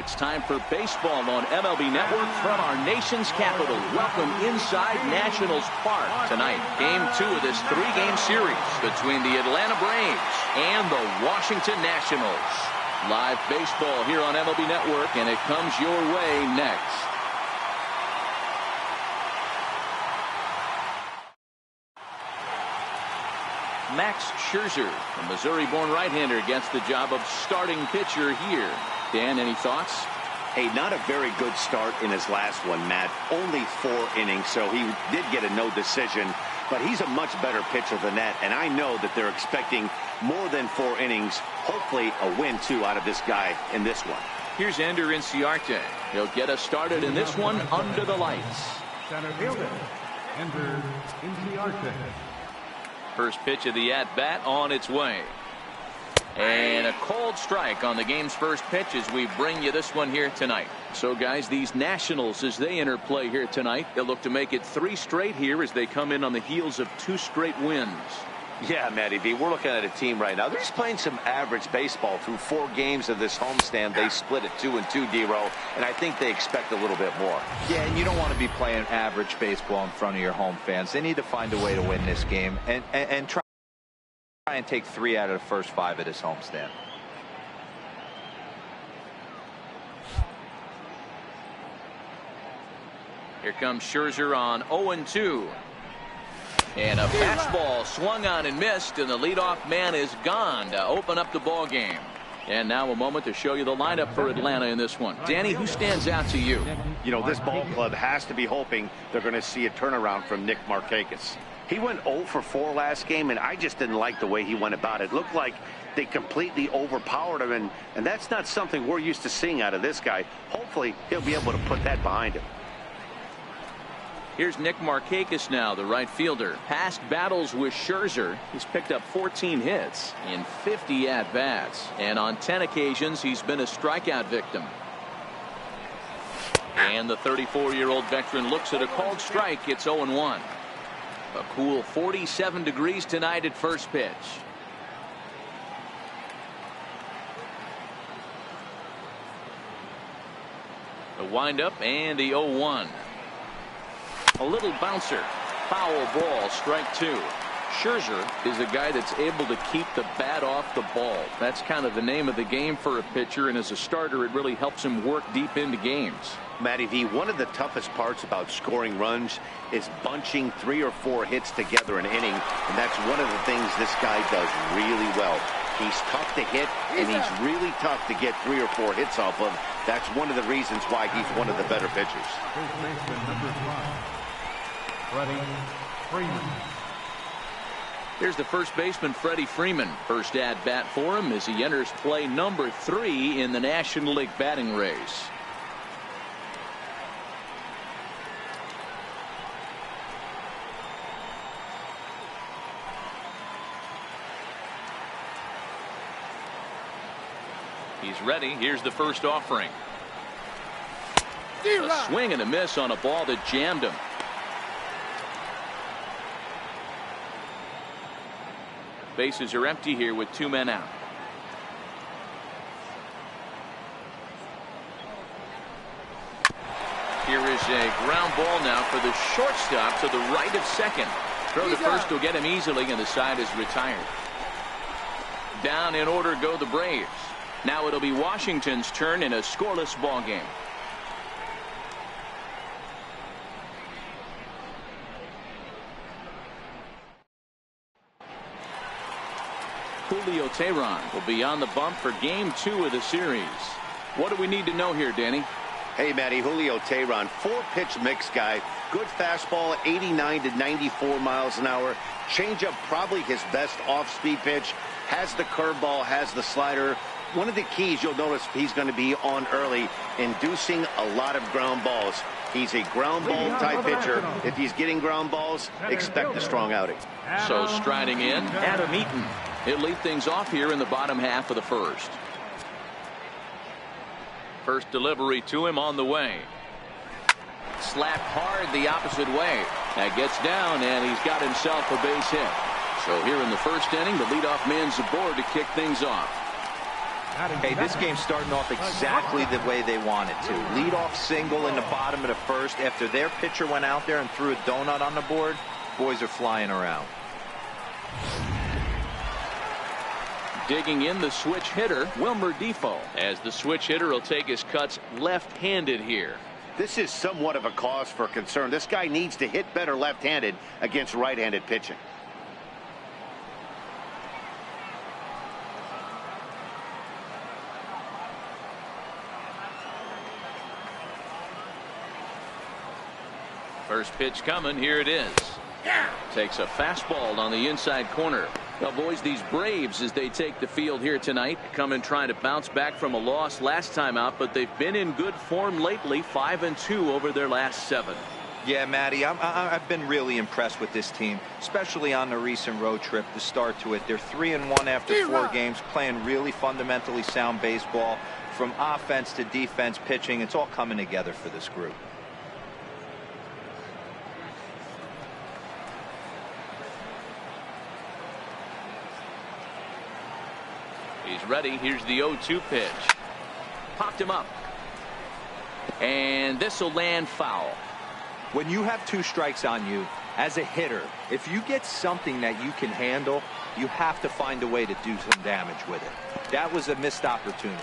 It's time for baseball on MLB Network from our nation's capital. Welcome inside Nationals Park tonight. Game 2 of this 3-game series between the Atlanta Braves and the Washington Nationals. Live baseball here on MLB Network, and it comes your way next. Max Scherzer, the Missouri-born right-hander, gets the job of starting pitcher here. Dan, any thoughts? Hey, not a very good start in his last one, Matt. Only 4 innings, so he did get a no decision. But he's a much better pitcher than that, and I know that they're expecting more than 4 innings. Hopefully a win, too, out of this guy in this one. Here's Ender Inciarte. He'll get us started in this one under the lights. Center fielder, Ender Inciarte. First pitch of the at-bat on its way. And a cold strike on the game's first pitch as we bring you this one here tonight. So, guys, these Nationals, as they enter play here tonight, they'll look to make it 3 straight here as they come in on the heels of 2 straight wins. Yeah, Matty V, we're looking at a team right now. They're just playing some average baseball through 4 games of this homestand. They split it 2-2, D-Row, and I think they expect a little bit more. Yeah, and you don't want to be playing average baseball in front of your home fans. They need to find a way to win this game and try and take 3 out of the first 5 of this homestand. Here comes Scherzer on 0-2. And a fastball swung on and missed, and the leadoff man is gone to open up the ball game. And now a moment to show you the lineup for Atlanta in this one. Danny, who stands out to you? You know, this ball club has to be hoping they're going to see a turnaround from Nick Markakis. He went 0 for 4 last game, and I just didn't like the way he went about it. It looked like they completely overpowered him, and that's not something we're used to seeing out of this guy. Hopefully, he'll be able to put that behind him. Here's Nick Markakis now, the right fielder. Past battles with Scherzer, he's picked up 14 hits in 50 at-bats. And on 10 occasions, he's been a strikeout victim. And the 34-year-old veteran looks at a called strike. It's 0-1. A cool 47 degrees tonight at first pitch. The windup and the 0-1. A little bouncer. Foul ball, strike 2. Scherzer is a guy that's able to keep the bat off the ball. That's kind of the name of the game for a pitcher, and as a starter, it really helps him work deep into games. Matty V, one of the toughest parts about scoring runs is bunching 3 or 4 hits together an inning, and that's one of the things this guy does really well. He's tough to hit, and he's really tough to get 3 or 4 hits off of. That's one of the reasons why he's one of the better pitchers. Here's the first baseman, Freddie Freeman. First at bat for him as he enters play number 3 in the National League batting race. He's ready. Here's the first offering. A swing and a miss on a ball that jammed him. Bases are empty here with 2 men out. Here is a ground ball now for the shortstop to the right of second. Throw to first will get him easily, and the side is retired. Down in order go the Braves. Now it'll be Washington's turn in a scoreless ball game. Julio Teheran will be on the bump for game 2 of the series. What do we need to know here, Danny? Hey, Matty, Julio Teheran, 4-pitch mix guy. Good fastball, 89 to 94 miles an hour. Changeup, probably his best off-speed pitch. Has the curveball, has the slider. One of the keys you'll notice he's going to be on early, inducing a lot of ground balls. He's a ground ball type pitcher. If he's getting ground balls, expect a strong outing. So striding in, Adam Eaton. He'll lead things off here in the bottom half of the first. First delivery to him on the way. Slapped hard the opposite way. That gets down, and he's got himself a base hit. So here in the first inning, the leadoff man's aboard to kick things off. Hey, this game's starting off exactly the way they want it to. Lead off single in the bottom of the first. After their pitcher went out there and threw a donut on the board, boys are flying around. Digging in the switch hitter, Wilmer Defoe, as the switch hitter will take his cuts left-handed here. This is somewhat of a cause for concern. This guy needs to hit better left-handed against right-handed pitching. First pitch coming. Here it is. Takes a fastball on the inside corner. Well, boys, these Braves, as they take the field here tonight, come in trying to bounce back from a loss last time out, but they've been in good form lately, 5-2 over their last 7. Yeah, Matty, I've been really impressed with this team, especially on the recent road trip, the start to it. They're 3-1 after 4 games, playing really fundamentally sound baseball. From offense to defense, pitching, it's all coming together for this group. He's ready. Here's the 0-2 pitch. Popped him up. And this will land foul. When you have 2 strikes on you, as a hitter, if you get something that you can handle, you have to find a way to do some damage with it. That was a missed opportunity.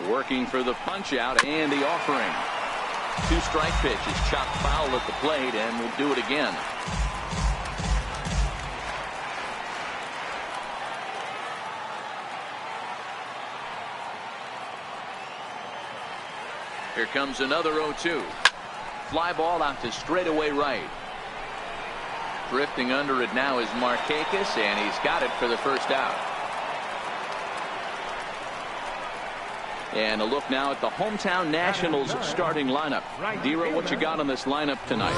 Working for the punch out and the offering. 2-strike pitch is chopped foul at the plate, and we'll do it again. Here comes another 0-2. Fly ball out to straightaway right. Drifting under it now is Markakis, and he's got it for the first out. And a look now at the hometown Nationals starting lineup. Dero, what you got on this lineup tonight?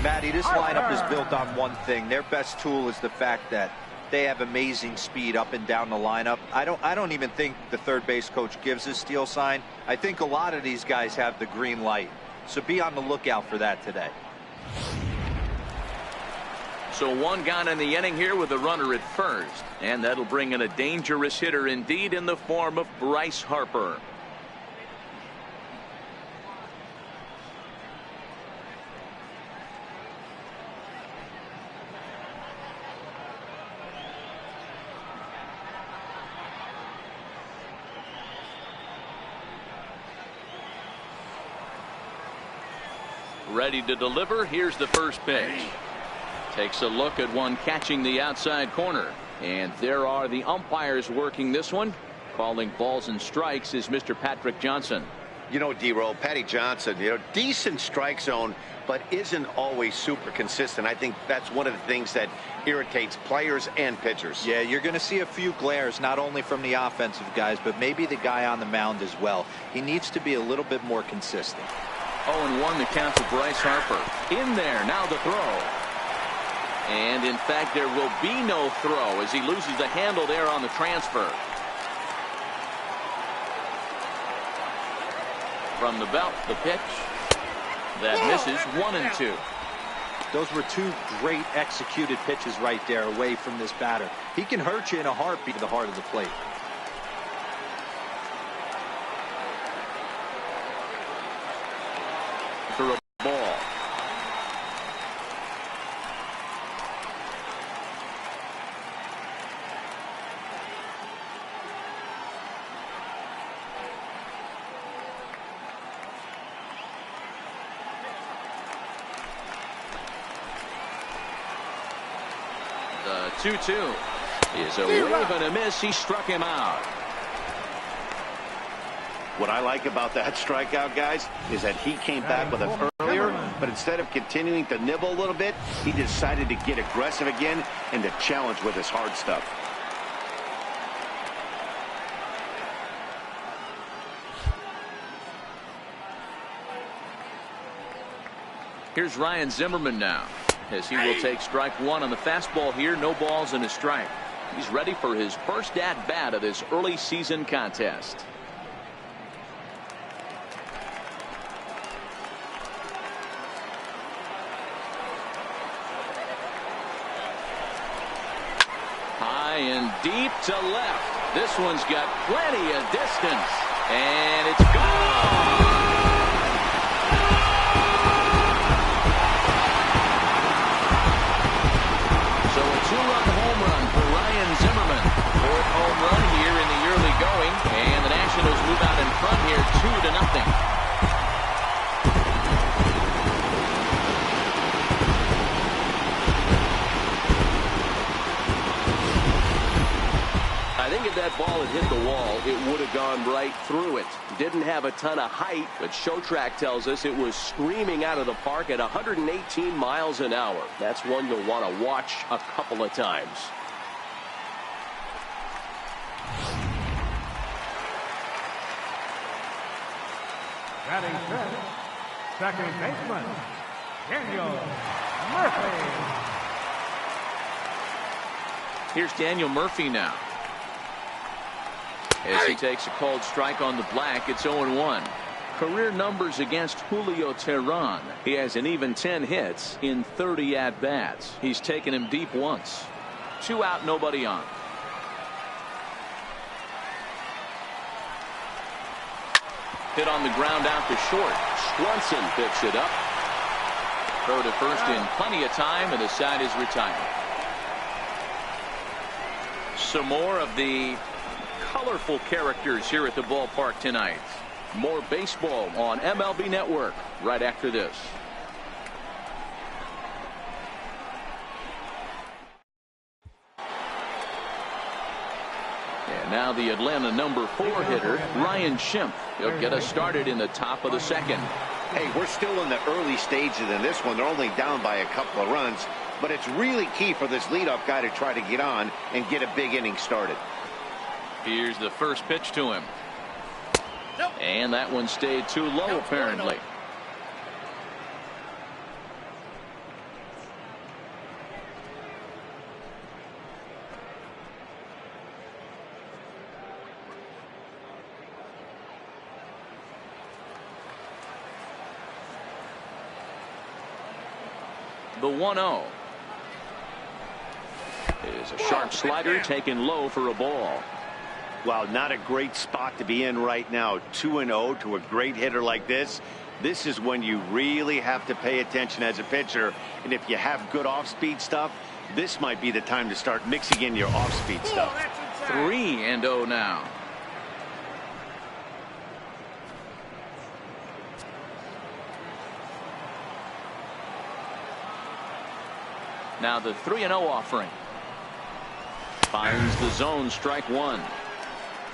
Matty, this lineup is built on one thing. Their best tool is the fact that they have amazing speed up and down the lineup. I don't even think the third base coach gives a steal sign. I think a lot of these guys have the green light. So be on the lookout for that today. So 1 gone in the inning here with a runner at first. And that'll bring in a dangerous hitter indeed in the form of Bryce Harper. Ready to deliver. Here's the first pitch. Takes a look at one catching the outside corner. And there are the umpires working this one. Calling balls and strikes is Mr. Patrick Johnson. You know, D-Roll, Patty Johnson, decent strike zone, but isn't always super consistent. I think that's one of the things that irritates players and pitchers. Yeah, you're going to see a few glares, not only from the offensive guys, but maybe the guy on the mound as well. He needs to be a little bit more consistent. 0-1 the count to Bryce Harper. In there, now the throw. And in fact, there will be no throw as he loses the handle there on the transfer. From the belt, the pitch. That misses. 1-2. Those were 2 great executed pitches right there away from this batter. He can hurt you in a heartbeat to the heart of the plate. For a ball. The 2-2 is a wave and a miss. He struck him out. What I like about that strikeout, guys, is that he came back with it earlier, but instead of continuing to nibble a little bit, he decided to get aggressive again and to challenge with his hard stuff. Here's Ryan Zimmerman now, as he will take strike 1 on the fastball here. No balls and a strike. He's ready for his first at bat of this early season contest. high and deep to left. This one's got plenty of distance. And it's gone. So a two-run home run for Ryan Zimmerman. Fourth home run here in the early going. And the Nationals move out in front here 2-0. I think if that ball had hit the wall, it would have gone right through it. Didn't have a ton of height, but ShowTrack tells us it was screaming out of the park at 118 miles an hour. That's one you'll want to watch a couple of times. Batting fifth, second baseman, Daniel Murphy. Here's Daniel Murphy now. As he takes a called strike on the black, it's 0-1. Career numbers against Julio Teheran. He has an even 10 hits in 30 at-bats. He's taken him deep once. 2 out, nobody on. Hit on the ground out to short. Swanson picks it up. Throw to first in plenty of time, and the side is retired. Some more of the colorful characters here at the ballpark tonight. More baseball on MLB Network right after this. And now the Atlanta number 4 hitter, Ryan Schimpf. He'll get us started in the top of the second. Hey, we're still in the early stages in this one. They're only down by a couple of runs, but it's really key for this leadoff guy to try to get on and get a big inning started. Here's the first pitch to him. And that one stayed too low, apparently. The 1-0 is a sharp slider taken low for a ball. Well, not a great spot to be in right now. 2-0 to a great hitter like this. This is when you really have to pay attention as a pitcher. And if you have good off-speed stuff, this might be the time to start mixing in your off-speed stuff. 3-0 now. Now the 3-0 offering. Finds the zone, strike one.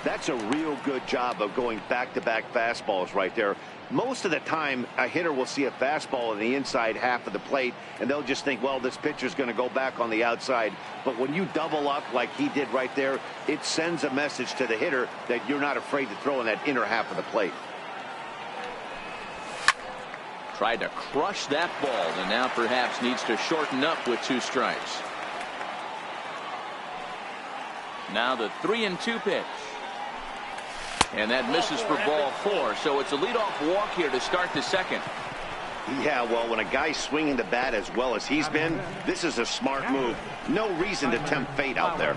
That's a real good job of going back-to-back fastballs right there. Most of the time, a hitter will see a fastball in the inside half of the plate, and they'll just think, well, this pitcher's going to go back on the outside. But when you double up like he did right there, it sends a message to the hitter that you're not afraid to throw in that inner half of the plate. Tried to crush that ball, and now perhaps needs to shorten up with 2 strikes. Now the 3-2 pitch. And that misses for ball 4, so it's a leadoff walk here to start the second. Yeah, well, when a guy's swinging the bat as well as he's been, this is a smart move. No reason to tempt fate out there.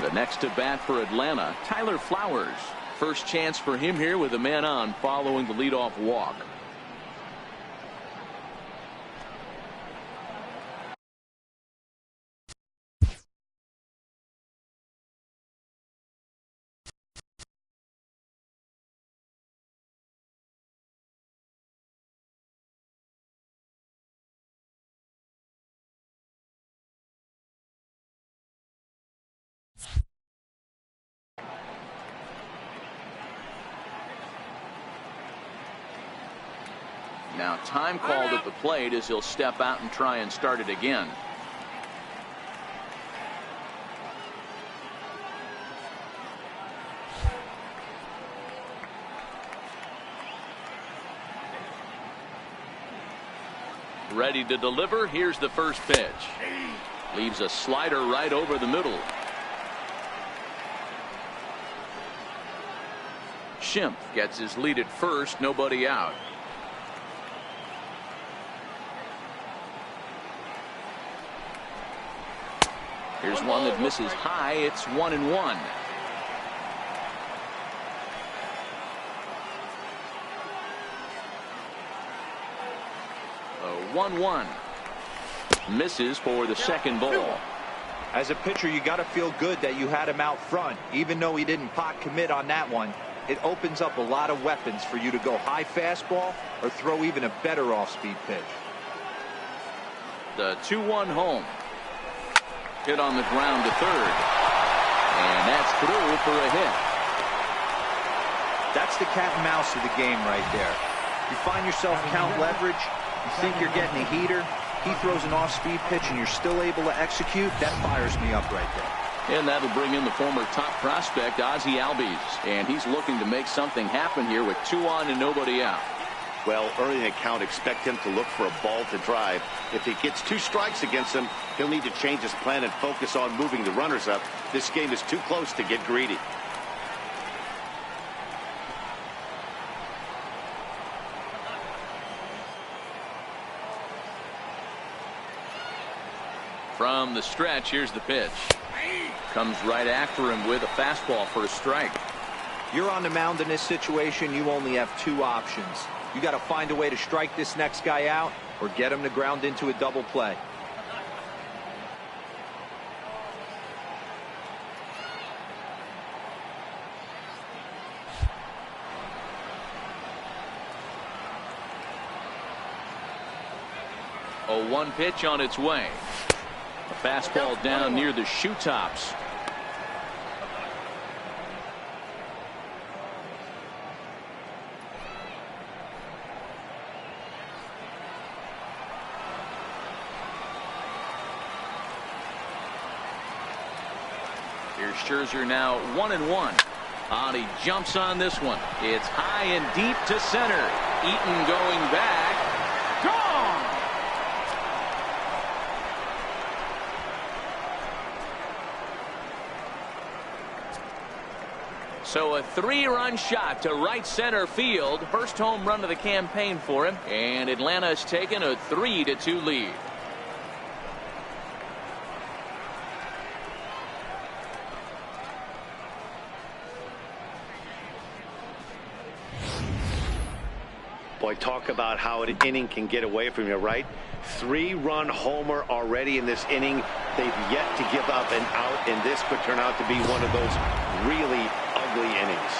The next to bat for Atlanta, Tyler Flowers. First chance for him here with a man on following the leadoff walk. Now time called at the plate as he'll step out and try and start it again. Ready to deliver. Here's the first pitch. Leaves a slider right over the middle. Schimpf gets his lead at first, nobody out. Here's one that misses high. It's 1-1. A 1-1. Misses for the second ball. As a pitcher, you got to feel good that you had him out front, even though he didn't pot commit on that one. It opens up a lot of weapons for you to go high fastball or throw even a better off-speed pitch. The 2-1 home. Hit on the ground to third. And that's through for a hit. That's the cat and mouse of the game right there. You find yourself count leverage, you think you're getting a heater, he throws an off-speed pitch and you're still able to execute. That fires me up right there. And that'll bring in the former top prospect, Ozzie Albies. And he's looking to make something happen here with 2 on and nobody out. Well, early in the count, expect him to look for a ball to drive. If he gets 2 strikes against him, he'll need to change his plan and focus on moving the runners up. This game is too close to get greedy. From the stretch, here's the pitch. Comes right after him with a fastball for a strike. You're on the mound in this situation. You only have 2 options. You got to find a way to strike this next guy out or get him to ground into a double play. A 1 pitch on its way. A fastball down near the shoe tops. Here's Scherzer now 1-1. He jumps on this one. It's high and deep to center. Eaton going back. Gone! So a 3-run shot to right center field. First home run of the campaign for him. And Atlanta's taken a 3-2 lead. Boy, talk about how an inning can get away from you, right? 3-run homer already in this inning. They've yet to give up an out, and this could turn out to be one of those really ugly innings.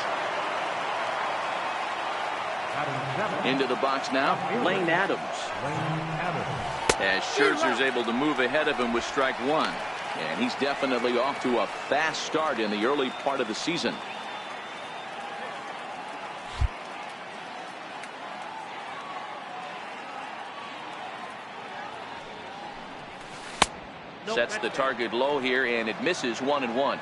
Into the box now, Lane Adams. As Scherzer's able to move ahead of him with strike 1. And he's definitely off to a fast start in the early part of the season. Sets the target low here, and it misses 1-1.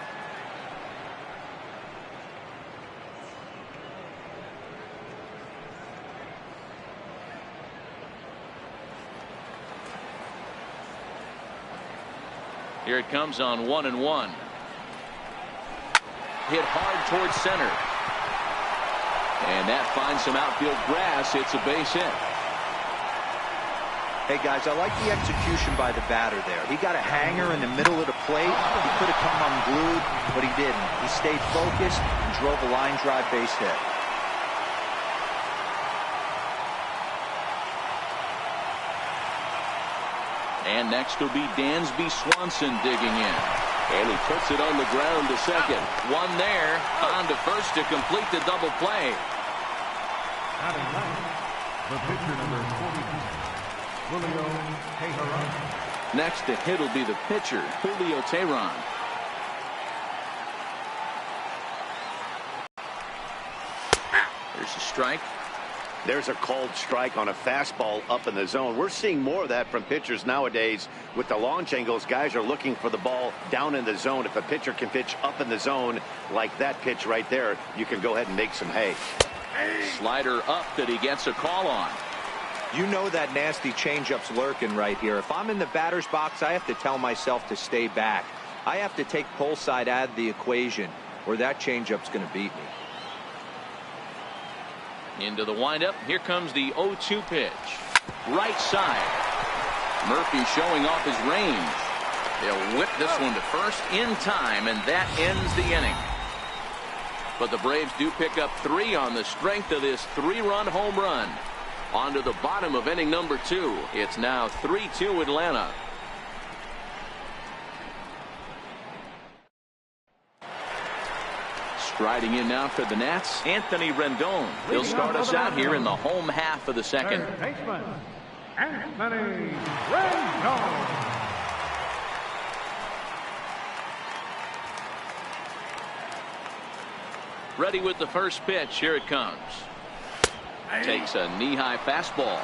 Here it comes on 1-1. Hit hard towards center. And that finds some outfield grass. It's a base hit. Hey, guys, I like the execution by the batter there. He got a hanger in the middle of the plate. He could have come unglued, but he didn't. He stayed focused and drove a line drive base hit. And next will be Dansby Swanson digging in. And he puts it on the ground to second. One there. On to first to complete the double play. The pitcher number 42. Julio Teheran. Next to hit will be the pitcher, Julio Teheran. There's a strike. There's a called strike on a fastball up in the zone. We're seeing more of that from pitchers nowadays. With the launch angles, guys are looking for the ball down in the zone. If a pitcher can pitch up in the zone like that pitch right there, you can go ahead and make some hay. Slider up that he gets a call on. You know that nasty changeup's lurking right here. If I'm in the batter's box, I have to tell myself to stay back. I have to take pull side out of the equation, or that changeup's going to beat me. Into the windup. Here comes the 0-2 pitch. Right side. Murphy showing off his range. They'll whip this one to first in time, and that ends the inning. But the Braves do pick up 3 on the strength of this 3-run home run. On to the bottom of inning number 2. It's now 3-2 Atlanta. Striding in now for the Nats, Anthony Rendon. He'll start us out here in the home half of the second. Baseman, Anthony Rendon. Ready with the first pitch. Here it comes. Takes a knee-high fastball.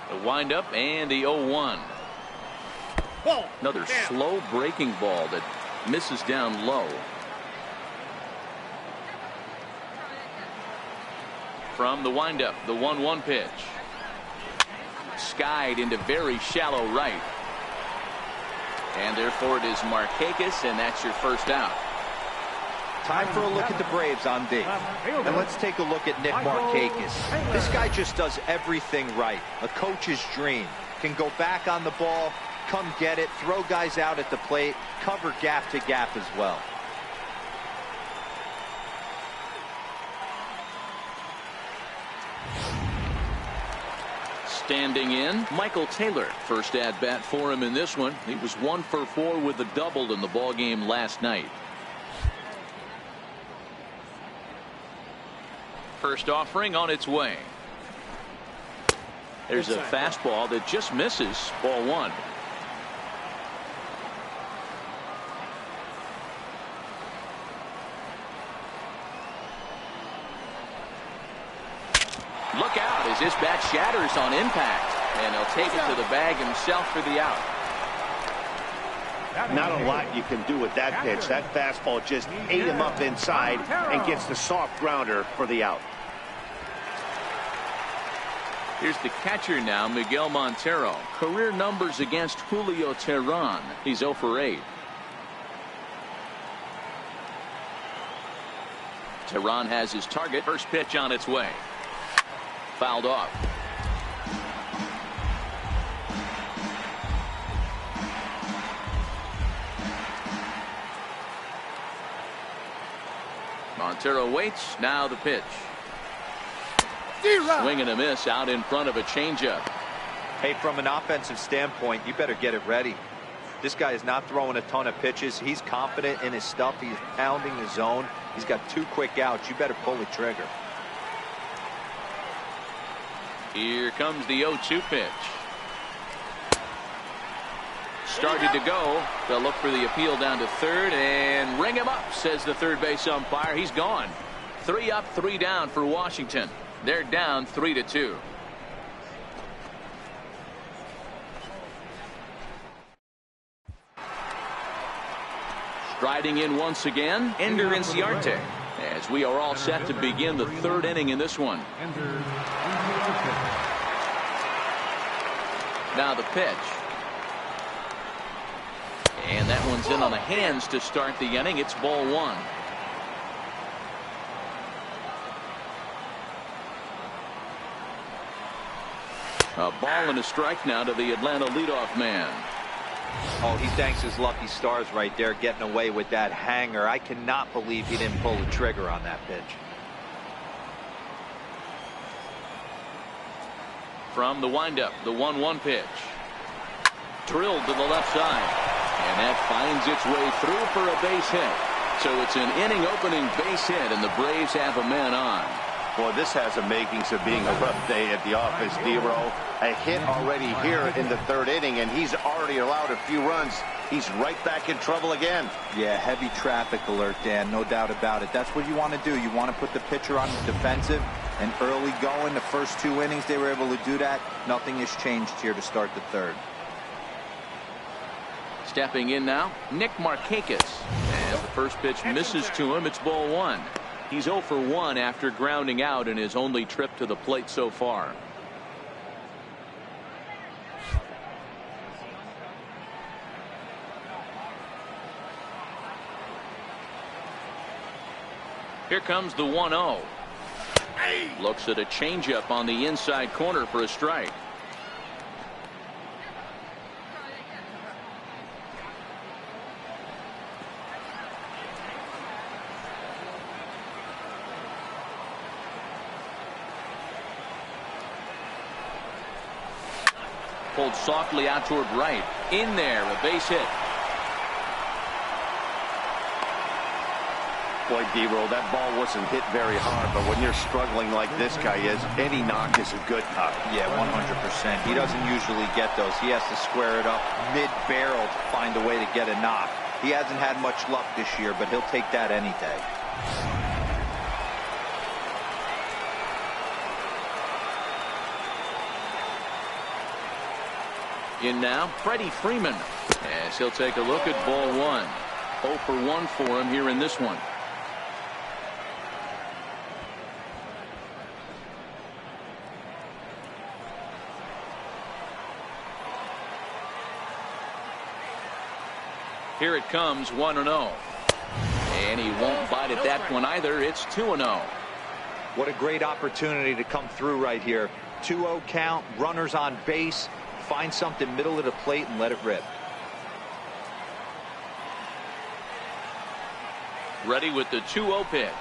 The windup and the 0-1. Another slow breaking ball that misses down low. From the windup, the 1-1 pitch. Skied into very shallow right. And therefore it is Markakis, and that's your first out. Time for a look at the Braves on D. And let's take a look at Nick Markakis. This guy just does everything right. A coach's dream. Can go back on the ball, come get it, throw guys out at the plate, cover gap to gap as well. Standing in, Michael Taylor. First at bat for him in this one. He was 1 for 4 with a double in the ball game last night. First offering on its way. There's a fastball that just misses. Ball 1. Look out as this bat shatters on impact, and he'll take it to the bag himself for the out. Not a lot you can do with that pitch. That fastball just ate him up inside and gets the soft grounder for the out. Here's the catcher now, Miguel Montero. Career numbers against Julio Teheran. He's 0 for 8. Teheran has his target. First pitch on its way. Fouled off. Montero waits. Now the pitch. Swing and a miss out in front of a changeup. Hey, from an offensive standpoint, you better get it ready. This guy is not throwing a ton of pitches. He's confident in his stuff. He's pounding the zone. He's got 2 quick outs. You better pull the trigger. Here comes the 0-2 pitch. Started to go. They'll look for the appeal down to third and ring him up, says the third base umpire. He's gone. 3 up, 3 down for Washington. They're down 3-2. Striding in once again, Ender Inciarte, as we are all set to begin the 3rd inning in this one. Now the pitch. And that one's in on the hands to start the inning. It's ball 1. A ball and a strike now to the Atlanta leadoff man. Oh, he thanks his lucky stars right there, getting away with that hanger. I cannot believe he didn't pull the trigger on that pitch. From the windup, the 1-1 pitch. Drilled to the left side. And that finds its way through for a base hit. So it's an inning opening base hit, and the Braves have a man on. Boy, this has the makings of being a rough day at the office, D-Row. A hit already here in the 3rd inning, and he's already allowed a few runs. He's right back in trouble again. Yeah, heavy traffic alert, Dan, no doubt about it. That's what you want to do. You want to put the pitcher on the defensive and early going. The first 2 innings, they were able to do that. Nothing has changed here to start the 3rd. Stepping in now, Nick Markakis. As the first pitch misses to him, it's ball 1. He's 0 for 1 after grounding out in his only trip to the plate so far. Here comes the 1-0. Looks at a changeup on the inside corner for a strike. Pulled softly out toward right. In there, a base hit. Boy, D-Roll, that ball wasn't hit very hard, but when you're struggling like this guy is, any knock is a good knock. Yeah, 100%. He doesn't usually get those. He has to square it up mid-barrel to find a way to get a knock. He hasn't had much luck this year, but he'll take that any day. In now, Freddie Freeman, as he'll take a look at ball 1. 0 for 1 for him here in this one. Here it comes, 1-0. And he won't bite at that one either. It's 2-0. What a great opportunity to come through right here. 2-0 count, runners on base. Find something middle of the plate and let it rip. Ready with the 2-0 pitch.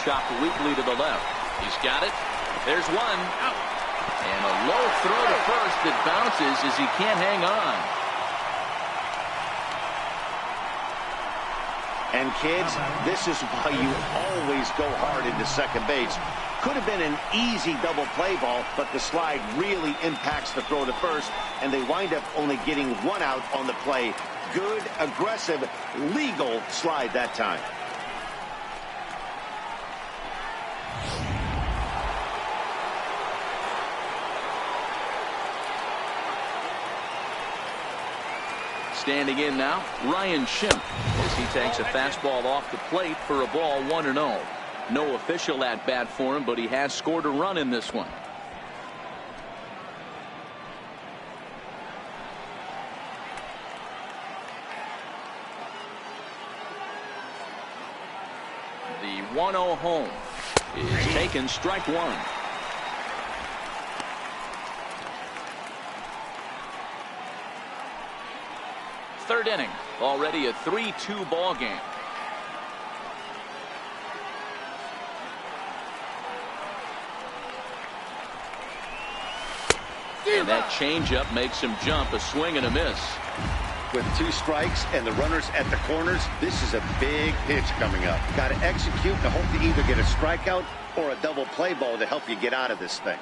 Chopped weakly to the left. He's got it. There's one. Out. And a low throw to first that bounces as he can't hang on. And kids, this is why you always go hard into second base. Could have been an easy double play ball, but the slide really impacts the throw to first, and they wind up only getting 1 out on the play. Good, aggressive, legal slide that time. Standing in now, Ryan Schimpf, as he takes a fastball off the plate for a ball 1-0. No official at bat for him, but he has scored a run in this one. The 1-0 home is taken, strike 1. Third inning, already a 3-2 ball game. And that changeup makes him jump, a swing and a miss. With 2 strikes and the runners at the corners, this is a big pitch coming up. Got to execute and hope to either get a strikeout or a double play ball to help you get out of this thing.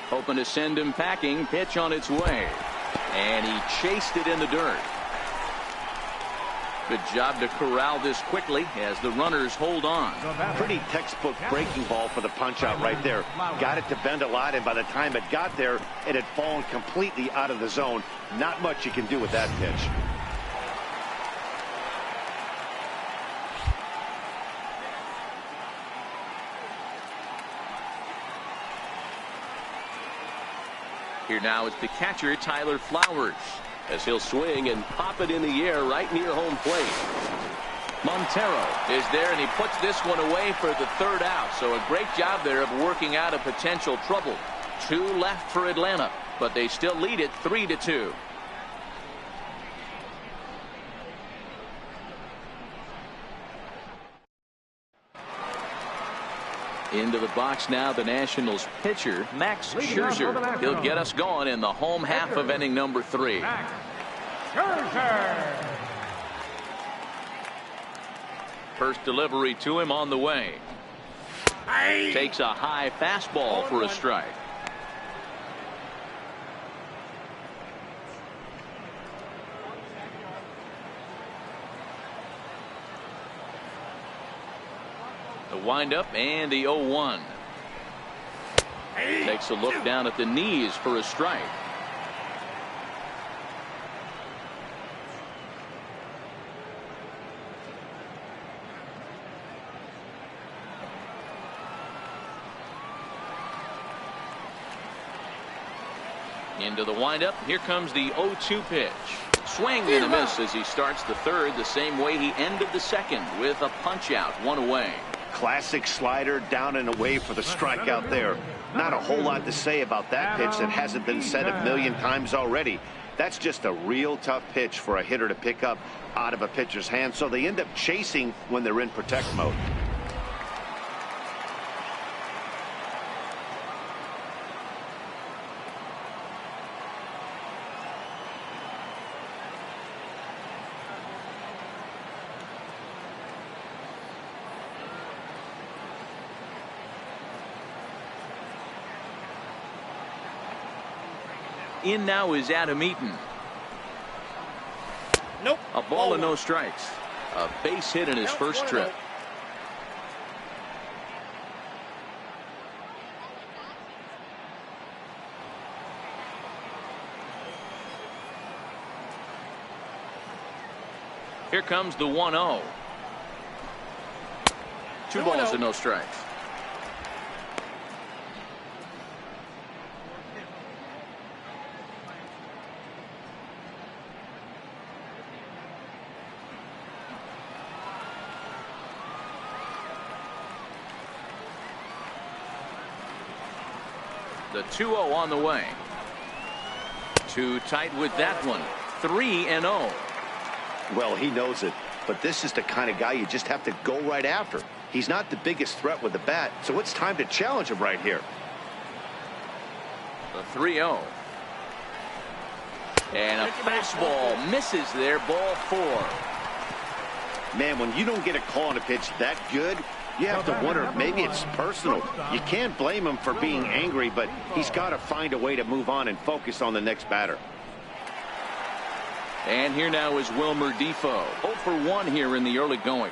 Hoping to send him packing. Pitch on its way. And he chased it in the dirt. Good job to corral this quickly as the runners hold on. Pretty textbook breaking ball for the punch out right there. Got it to bend a lot, and by the time it got there, it had fallen completely out of the zone. Not much you can do with that pitch. Here now is the catcher, Tyler Flowers, as he'll swing and pop it in the air right near home plate. Montero is there, and he puts this one away for the 3rd out. So a great job there of working out a potential trouble. 2 left for Atlanta, but they still lead it 3-2. Into the box now, the Nationals pitcher, Max Scherzer. He'll get us going in the home half of inning number 3. First delivery to him on the way. Takes a high fastball for a strike. The windup and the 0-1. Takes a look down at the knees for a strike. Into the windup. Here comes the 0-2 pitch. Swing and a miss as he starts the third the same way he ended the second, with a punch out, one away. Classic slider, down and away for the strikeout there. Not a whole lot to say about that pitch that hasn't been said a million times already. That's just a real tough pitch for a hitter to pick up out of a pitcher's hand, so they end up chasing when they're in protect mode. In now is Adam Eaton. Nope. A ball and no strikes. A base hit in his first trip. Here comes the 1-0. 2 balls and no strikes. The 2-0 on the way. Too tight with that one. 3-0. Well, he knows it, but this is the kind of guy you just have to go right after. He's not the biggest threat with the bat, so it's time to challenge him right here. The 3-0. And a fastball misses there, ball 4. Man, when you don't get a call on a pitch that good, you have to wonder, maybe it's personal. You can't blame him for being angry, but he's got to find a way to move on and focus on the next batter. And here now is Wilmer Defoe. 0 for 1 here in the early going.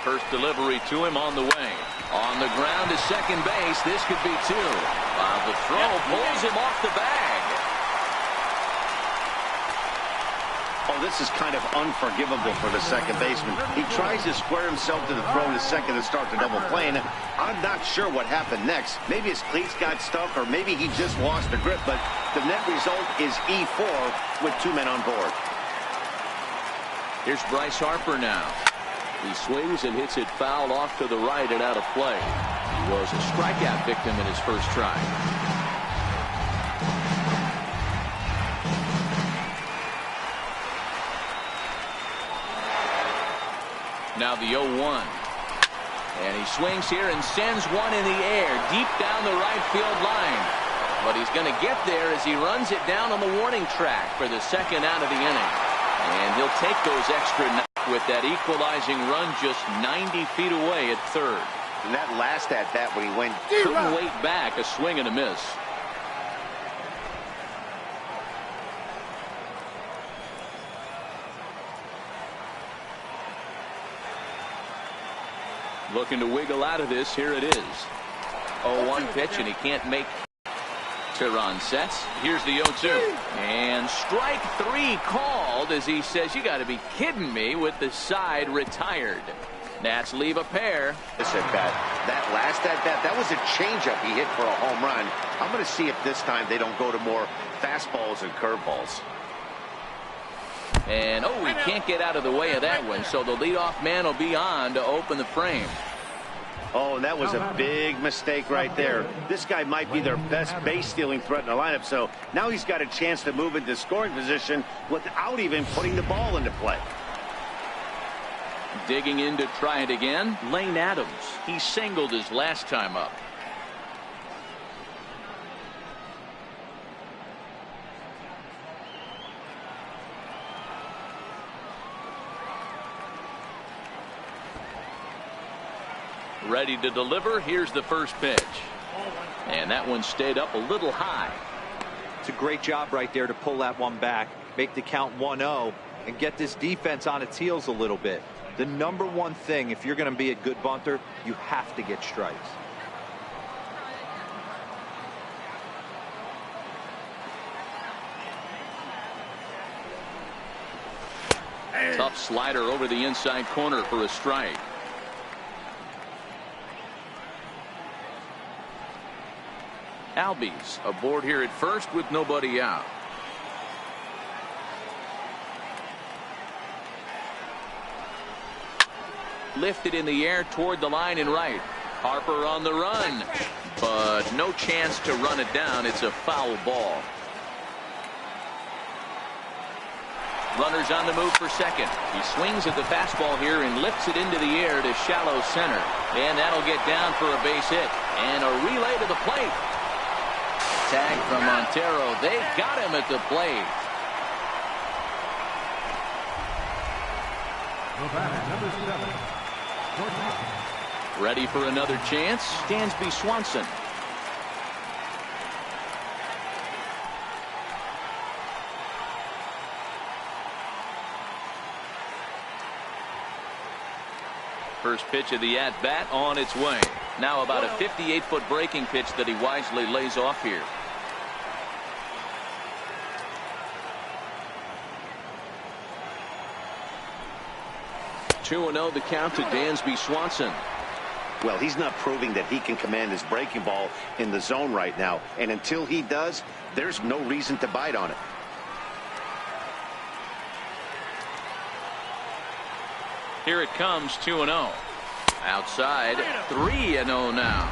First delivery to him on the way. On the ground to second base. This could be 2. The throw pulls him off the bag. Oh, this is kind of unforgivable for the second baseman. He tries to square himself to the throw to second and start the double play. And I'm not sure what happened next. Maybe his cleats got stuck, or maybe he just lost the grip. But the net result is E4 with 2 men on board. Here's Bryce Harper now. He swings and hits it foul off to the right and out of play. He was a strikeout victim in his first try. Now the 0-1. And he swings here and sends one in the air deep down the right field line. But he's going to get there as he runs it down on the warning track for the second out of the inning. And he'll take those extra with that equalizing run just 90 feet away at third. And that last at bat when he went, couldn't wait back, a swing and a miss. Looking to wiggle out of this. Here it is. 0-1 pitch, and he can't make. Tehran sets. Here's the 0-2. And strike 3 called as he says, you got to be kidding me, with the side retired. Nats leave a pair. This at bat, that last at bat, that was a changeup he hit for a home run. I'm going to see if this time they don't go to more fastballs and curveballs. And he can't get out of the way of that one, so the leadoff man will be on to open the frame. Oh, and that was a big mistake right there. This guy might be their best base-stealing threat in the lineup, so now he's got a chance to move into scoring position without even putting the ball into play. Digging in to try it again, Lane Adams. He singled his last time up. Ready to deliver. Here's the first pitch. And that one stayed up a little high. It's a great job right there to pull that one back, make the count 1-0, and get this defense on its heels a little bit. The number one thing, if you're going to be a good bunter, you have to get strikes. Tough slider over the inside corner for a strike. Albies aboard here at first with nobody out. Lifted in the air toward the line and right. Harper on the run, but no chance to run it down. It's a foul ball. Runners on the move for second. He swings at the fastball here and lifts it into the air to shallow center. And that'll get down for a base hit. And a relay to the plate. Tag from Montero. They got him at the plate. Number 7. Ready for another chance. Dansby Swanson. First pitch of the at-bat on its way. Now about a 58-foot breaking pitch that he wisely lays off here. (2-0) the count to Dansby Swanson. Well, he's not proving that he can command his breaking ball in the zone right now. And until he does, there's no reason to bite on it. Here it comes, 2-0. Outside, 3-0 now.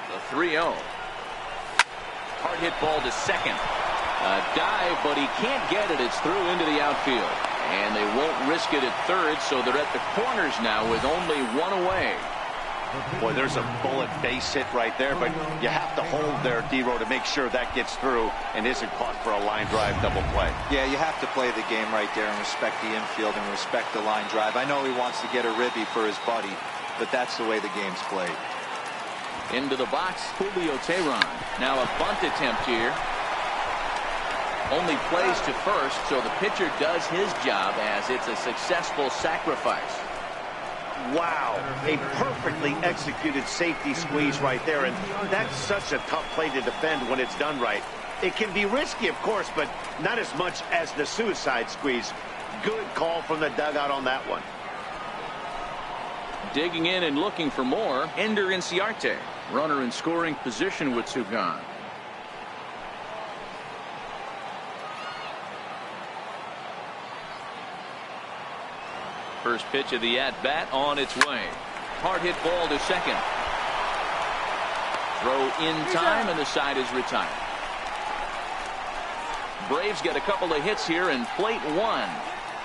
The 3-0. Hard hit ball to second. A dive, but he can't get it. It's through into the outfield. And they won't risk it at third, so they're at the corners now with only one away. Boy, there's a bullet base hit right there, but you have to hold there, D-Row, to make sure that gets through and isn't caught for a line drive double play. Yeah, you have to play the game right there and respect the infield and respect the line drive. I know he wants to get a ribby for his buddy, but that's the way the game's played. Into the box, Julio Teheran. Now a bunt attempt here. Only plays to first, so the pitcher does his job as it's a successful sacrifice. Wow, a perfectly executed safety squeeze right there, and that's such a tough play to defend when it's done right. It can be risky, of course, but not as much as the suicide squeeze. Good call from the dugout on that one. Digging in and looking for more, Ender Inciarte. Runner in scoring position with two gone. First pitch of the at-bat on its way. Hard hit ball to second. Throw in time, and the side is retired. Braves get a couple of hits here in plate one.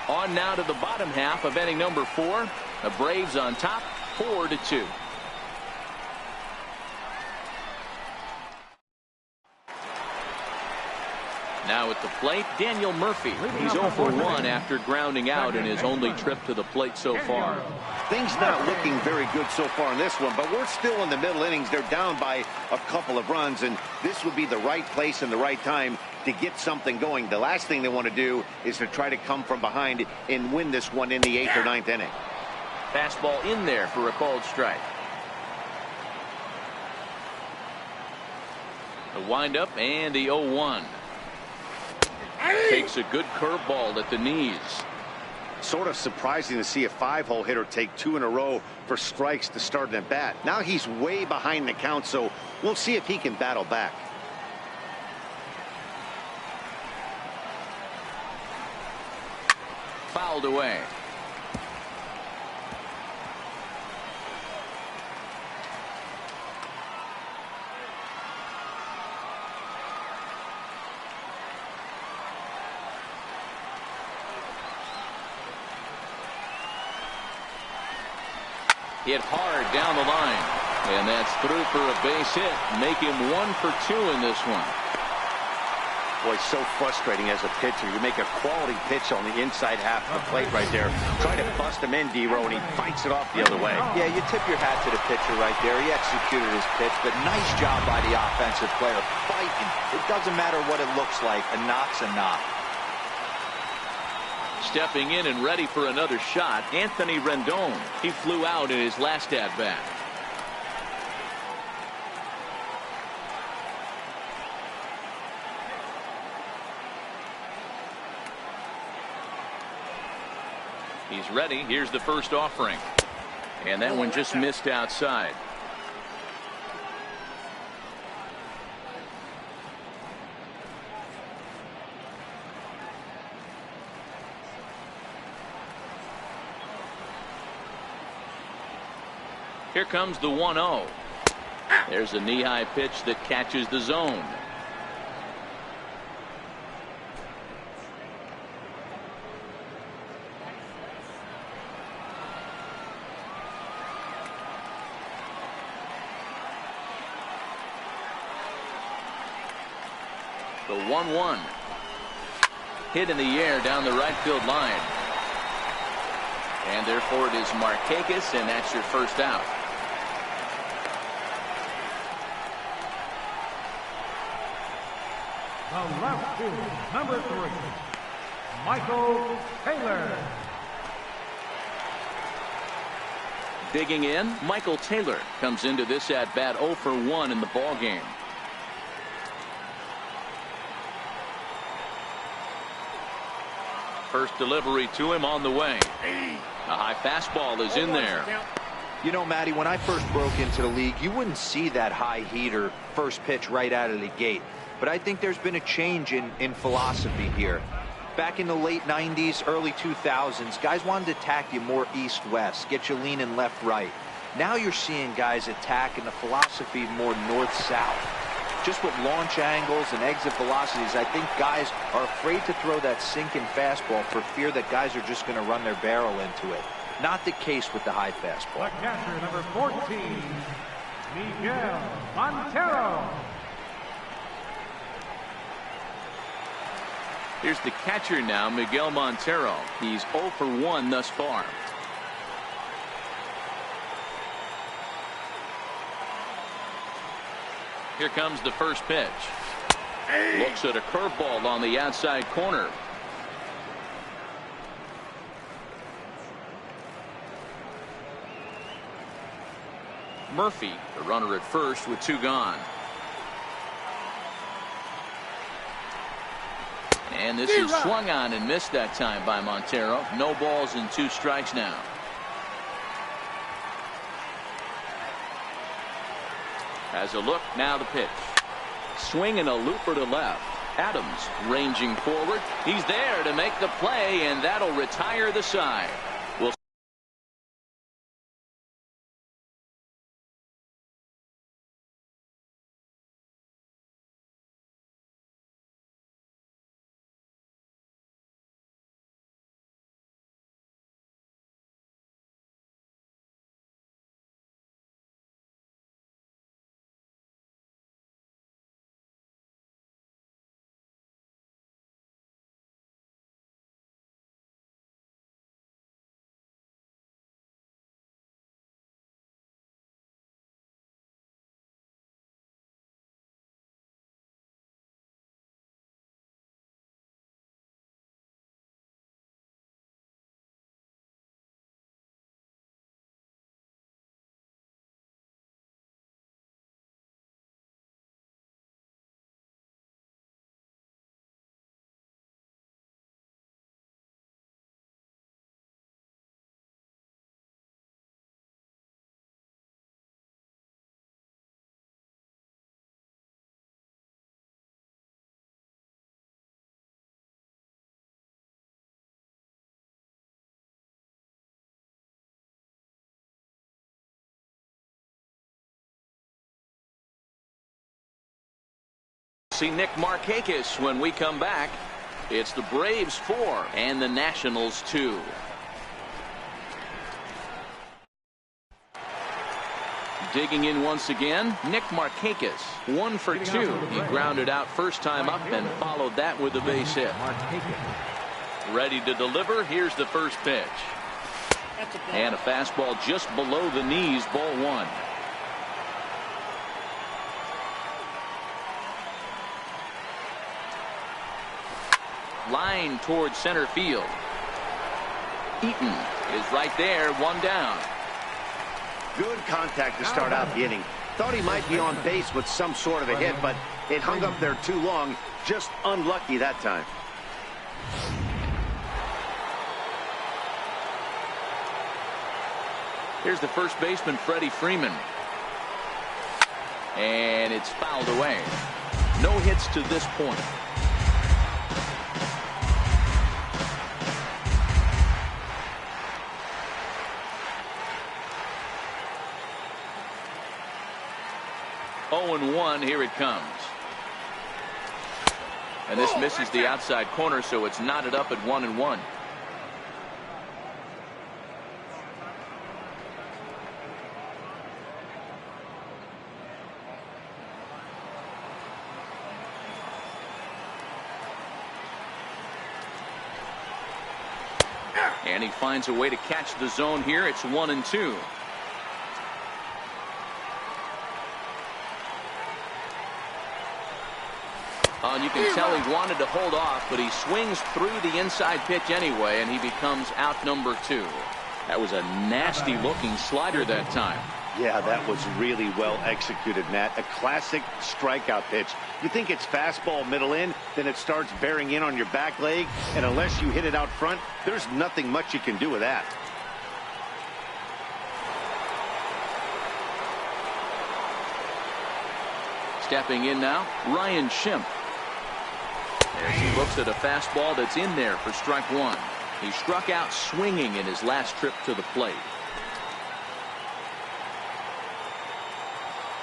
On now to the bottom half of inning number 4. The Braves on top, 4-2. Now at the plate, Daniel Murphy. He's 0 for 1 after grounding out in his only trip to the plate so far. Things not looking very good so far in this one, but we're still in the middle innings. They're down by a couple of runs, and this would be the right place and the right time to get something going. The last thing they want to do is to try to come from behind and win this one in the 8th or 9th inning. Fastball in there for a called strike. The windup and the 0-1. Takes a good curveball at the knees. Sort of surprising to see a 5-hole hitter take 2 in a row for strikes to start an at bat. Now he's way behind the count, so we'll see if he can battle back. Fouled away. Hit hard down the line, and that's through for a base hit. Make him 1 for 2 in this one. Boy, so frustrating as a pitcher. You make a quality pitch on the inside half of the plate right there. Try to bust him in, D-Row, and he fights it off the other way. Yeah, you tip your hat to the pitcher right there. He executed his pitch, but nice job by the offensive player. Fighting. It doesn't matter what it looks like. A knock's a knock. Stepping in and ready for another shot, Anthony Rendon. He flew out in his last at-bat. He's ready. Here's the first offering. And that one just missed outside. Here comes the 1-0. There's a knee-high pitch that catches the zone. The 1-1. Hit in the air down the right field line. And therefore it is Markakis, and that's your first out. The left field, number 3, Michael Taylor. Digging in, Michael Taylor comes into this at-bat 0 for 1 in the ballgame. First delivery to him on the way. A high fastball is in there. You know, Matty, when I first broke into the league, you wouldn't see that high heater first pitch right out of the gate. But I think there's been a change in philosophy here. Back in the late 90s, early 2000s, guys wanted to attack you more east-west, get you leaning left-right. Now you're seeing guys attack in the philosophy more north-south. Just with launch angles and exit velocities, I think guys are afraid to throw that sinking fastball for fear that guys are just going to run their barrel into it. Not the case with the high fastball. The catcher, number 14, Miguel Montero. Here's the catcher now, Miguel Montero. He's 0 for 1 thus far. Here comes the first pitch. Looks at a curveball on the outside corner. Murphy, the runner at first with 2 gone. And this is swung on and missed that time by Montero. No balls and 2 strikes now. Has a look, now the pitch. Swing and a looper to left. Adams ranging forward. He's there to make the play, and that'll retire the side. We'll see Nick Markakis when we come back. It's the Braves 4 and the Nationals 2. Digging in once again, Nick Markakis, 1 for 2. He grounded out first time up and followed that with a base hit. Ready to deliver. Here's the first pitch. And a fastball just below the knees, ball 1. Line towards center field. Eaton is right there, 1 down. Good contact to start out the inning. Thought he might be on base with some sort of a hit, but it hung up there too long. Just unlucky that time. Here's the first baseman, Freddie Freeman. And it's fouled away. No hits to this point. Oh, and 1. Here it comes. And this misses the outside corner, so it's knotted up at 1-1. And he finds a way to catch the zone here. It's 1-2. And you can tell he wanted to hold off, but he swings through the inside pitch anyway, and he becomes out number 2. That was a nasty looking slider that time. Yeah, that was really well executed, Matt. A classic strikeout pitch. You think it's fastball middle in, then it starts bearing in on your back leg, and unless you hit it out front, there's nothing much you can do with that. Stepping in now, Ryan Schimpf. As he looks at a fastball that's in there for strike 1. He struck out swinging in his last trip to the plate.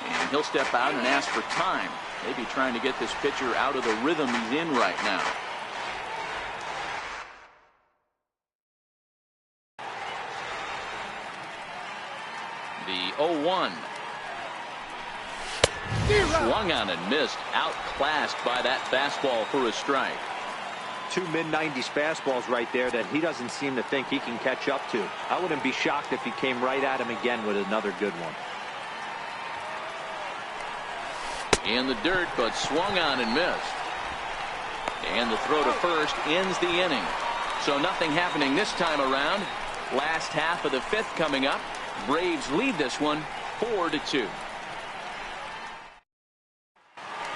And he'll step out and ask for time. Maybe trying to get this pitcher out of the rhythm he's in right now. The 0-1. Swung on and missed. Outclassed by that fastball for a strike. 2 mid-90s fastballs right there that he doesn't seem to think he can catch up to. I wouldn't be shocked if he came right at him again with another good one. In the dirt, but swung on and missed. And the throw to first ends the inning. So nothing happening this time around. Last half of the 5th coming up. Braves lead this one 4-2.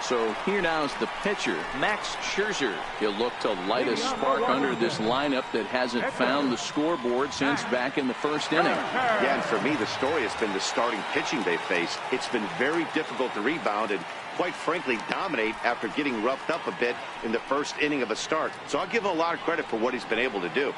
So here now is the pitcher, Max Scherzer. He'll look to light a spark under this lineup that hasn't found the scoreboard since back in the 1st inning. Yeah, and for me, the story has been the starting pitching they faced. It's been very difficult to rebound and, quite frankly, dominate after getting roughed up a bit in the 1st inning of a start. So I'll give him a lot of credit for what he's been able to do.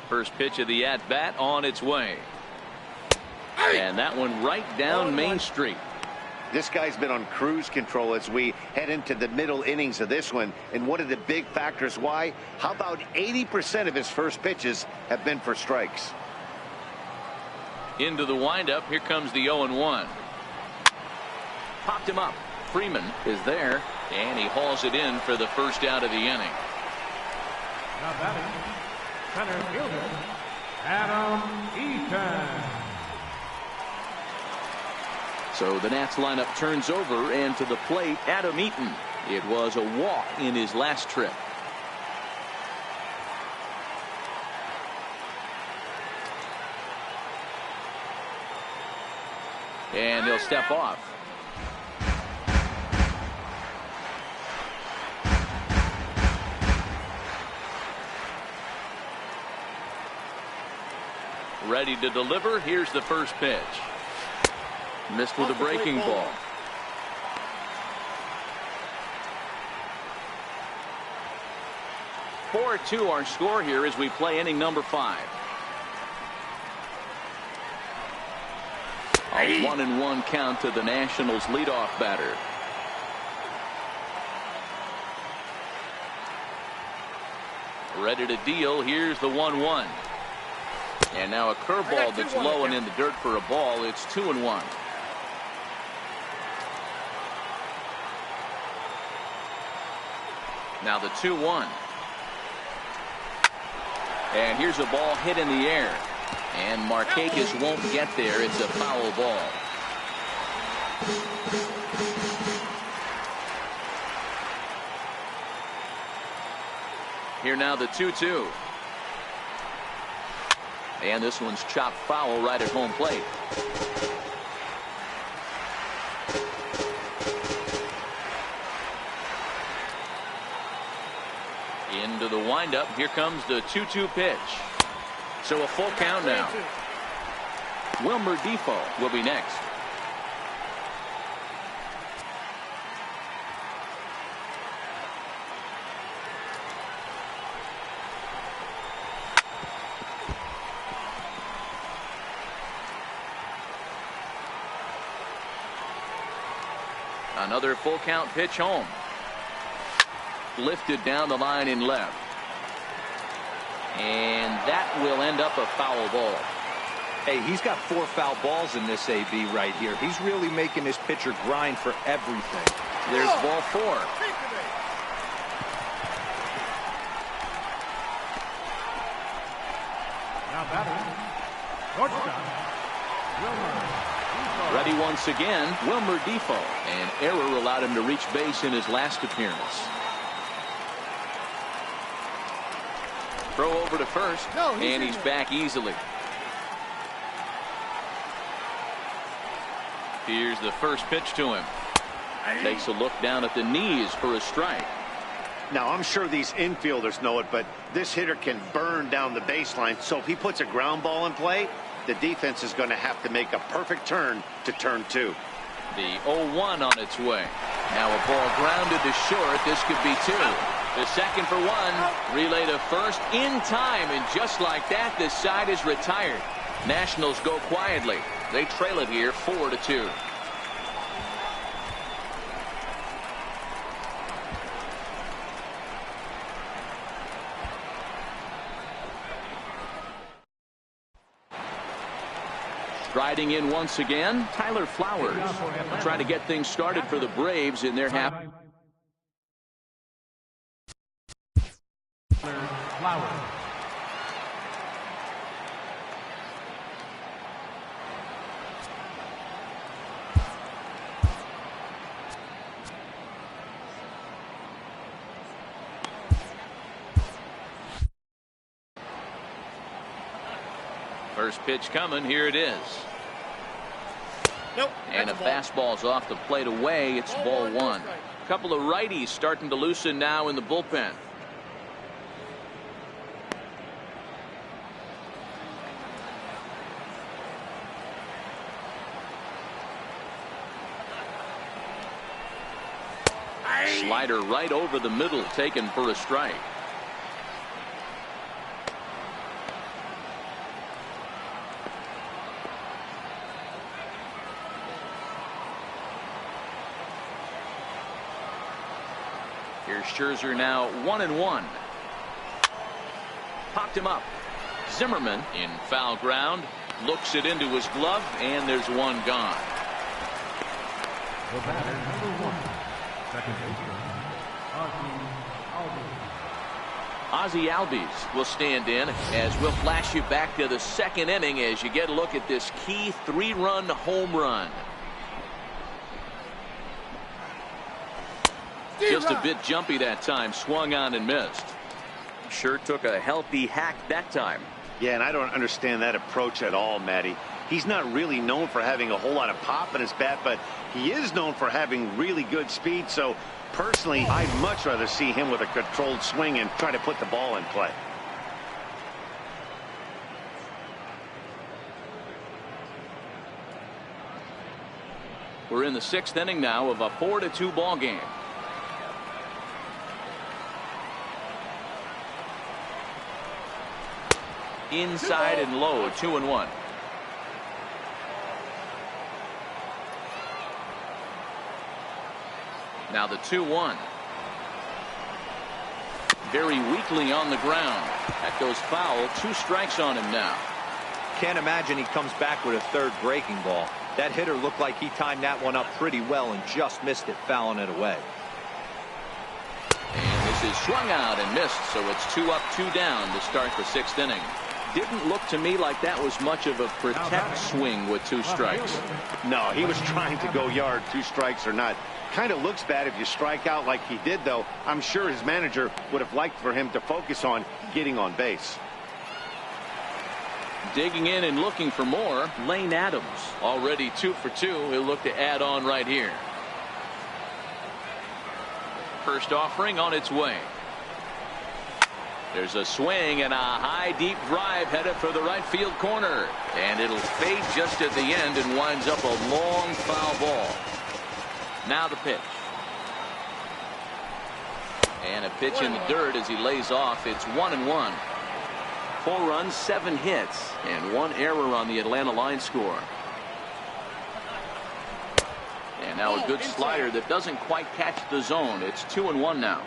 First pitch of the at-bat on its way. And that one right down Main Street. This guy's been on cruise control as we head into the middle innings of this one. And one of the big factors why, how about 80% of his first pitches have been for strikes? Into the windup. Here comes the 0-1. Popped him up. Freeman is there, and he hauls it in for the first out of the inning. Now batting, center fielder, Adam Eaton. So the Nats lineup turns over, and to the plate, Adam Eaton. It was a walk in his last trip. And he'll step off. Ready to deliver. Here's the first pitch. Missed with a breaking ball. (4-2) our score here as we play inning number 5. A 1-1 count to the Nationals leadoff batter. Ready to deal. Here's the 1-1. And now a curveball that's low and in the dirt for a ball. It's 2-1. Now the 2-1. And here's a ball hit in the air. And Markakis won't get there. It's a foul ball. Here now the 2-2. And this one's chopped foul right at home plate. Into the windup. Here comes the 2-2 pitch. So a full count now. Wilmer Defoe will be next. Another full count pitch home. Lifted down the line in left. And that will end up a foul ball. Hey, he's got 4 foul balls in this AB right here. He's really making this pitcher grind for everything. There's ball 4. Now batting, shortstop, Wilmer Defoe. Ready once again, Wilmer Defoe. An error allowed him to reach base in his last appearance. Throw over to first, and he's back easily. Here's the first pitch to him. Takes a look down at the knees for a strike. Now, I'm sure these infielders know it, but this hitter can burn down the baseline. So if he puts a ground ball in play, the defense is going to have to make a perfect turn to turn 2. The 0-1 on its way. Now a ball grounded to short. This could be 2. The second for 1. Relay to first in time, and just like that, this side is retired. Nationals go quietly. They trail it here 4-2. Striding in once again, Tyler Flowers. Trying to get things started for the Braves in their half. Flowers. First pitch coming. Here it is. Nope. And a fastball's off the plate away. It's ball 1. A couple of righties starting to loosen now in the bullpen. Slider right over the middle, taken for a strike. Here's Scherzer now 1-1. Popped him up. Zimmerman in foul ground. Looks it into his glove, and there's one gone. The batter, number 1, second baseman, Ozzie Albies will stand in as we'll flash you back to the second inning as you get a look at this key 3-run home run. Just a bit jumpy that time, swung on and missed. Sure took a healthy hack that time. Yeah, and I don't understand that approach at all, Matty. He's not really known for having a whole lot of pop in his bat, but he is known for having really good speed. So personally, I'd much rather see him with a controlled swing and try to put the ball in play. We're in the 6th inning now of a 4-2 ball game. Inside and low, 2-1. Now the 2-1. Very weakly on the ground. That goes foul. 2 strikes on him now. Can't imagine he comes back with a third breaking ball. That hitter looked like he timed that one up pretty well and just missed it, fouling it away. And this is swung out and missed, so it's 2 up, 2 down to start the 6th inning. Didn't look to me like that was much of a protect swing with 2 strikes. No, he was trying to go yard, 2 strikes or not. Kind of looks bad if you strike out like he did, though. I'm sure his manager would have liked for him to focus on getting on base. Digging in and looking for more, Lane Adams. Already 2 for 2. He'll look to add on right here. First offering on its way. There's a swing and a high deep drive headed for the right field corner, and it'll fade just at the end and winds up a long foul ball. Now the pitch, and a pitch in the dirt as he lays off. It's 1-1. 4 runs, 7 hits, and 1 error on the Atlanta line score. And now a good slider that doesn't quite catch the zone. It's 2-1 now.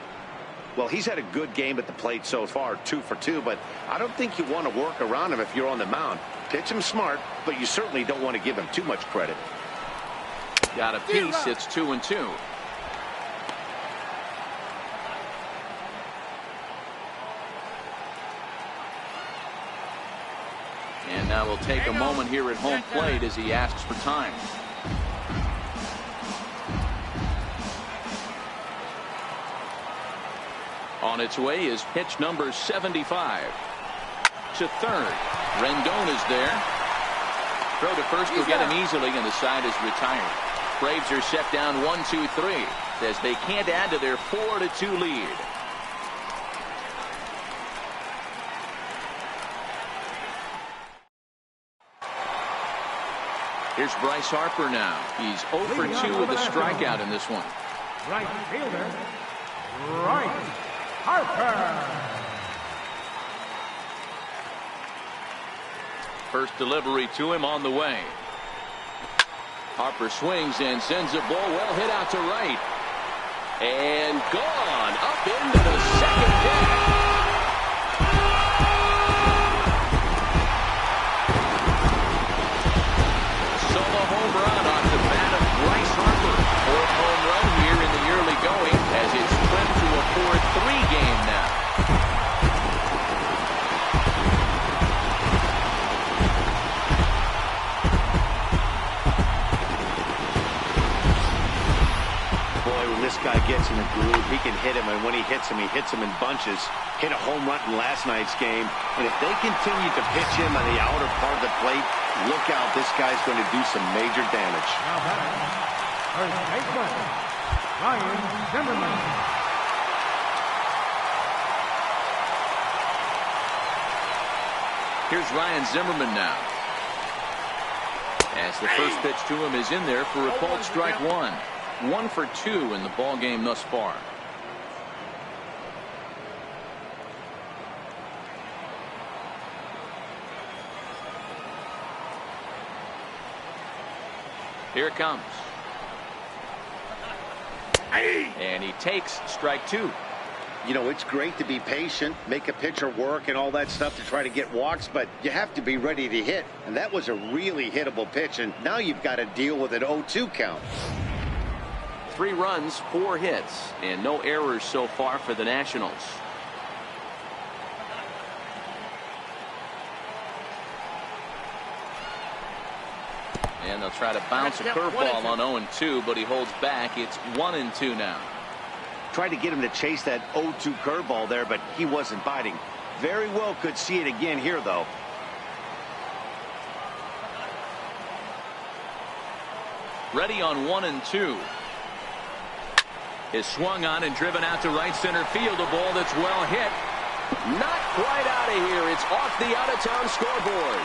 Well, he's had a good game at the plate so far, 2 for 2, but I don't think you want to work around him if you're on the mound. Pitch him smart, but you certainly don't want to give him too much credit. Got a piece. It's 2-2. And now we'll take a moment here at home plate as he asks for time. On its way is pitch number 75. To third. Rendon is there. Throw to first will get him easily, and the side is retired. Braves are set down 1-2-3 as they can't add to their 4-2 lead. Here's Bryce Harper now. He's 0 for 2 with a strikeout in this one. right fielder, Bryce Harper. First delivery to him on the way. Harper swings and sends a ball well hit out to right. And gone up into the second deck. Solo home run off the bat of Bryce Harper. 4th home run here in the early going as it's trimmed to a 4-3 game now. This guy gets in the groove, he can hit him, and when he hits him in bunches. Hit a home run in last night's game, and if they continue to pitch him on the outer part of the plate, look out, this guy's going to do some major damage. Now batting, first baseman, Ryan Zimmerman. Here's Ryan Zimmerman now. As the first pitch to him is in there for a called strike one. 1 for 2 in the ball game thus far. Here it comes. And he takes strike 2. You know, it's great to be patient, make a pitcher work and all that stuff to try to get walks, but you have to be ready to hit. And that was a really hittable pitch, and now you've got to deal with an 0-2 count. 3 runs, 4 hits, and no errors so far for the Nationals. And they'll try to bounce a curveball on 0-2, but he holds back. It's 1-2 now. Tried to get him to chase that 0-2 curveball there, but he wasn't biting. Very well could see it again here, though. Ready on 1-2. Is swung on and driven out to right center field. A ball that's well hit. Not quite out of here. It's off the out-of-town scoreboard.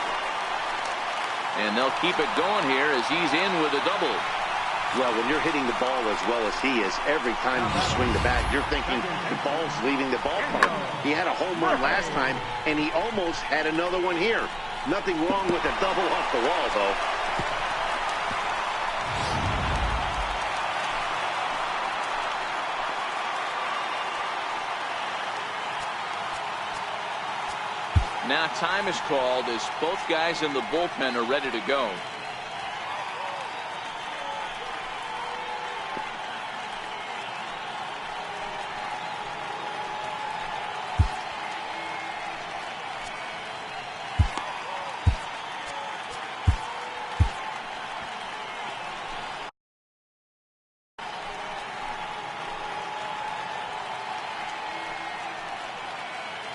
And they'll keep it going here as he's in with a double. Well, when you're hitting the ball as well as he is, every time you swing the bat, you're thinking the ball's leaving the ballpark. He had a home run last time, and he almost had another one here. Nothing wrong with a double off the wall, though. Now time is called as both guys in the bullpen are ready to go.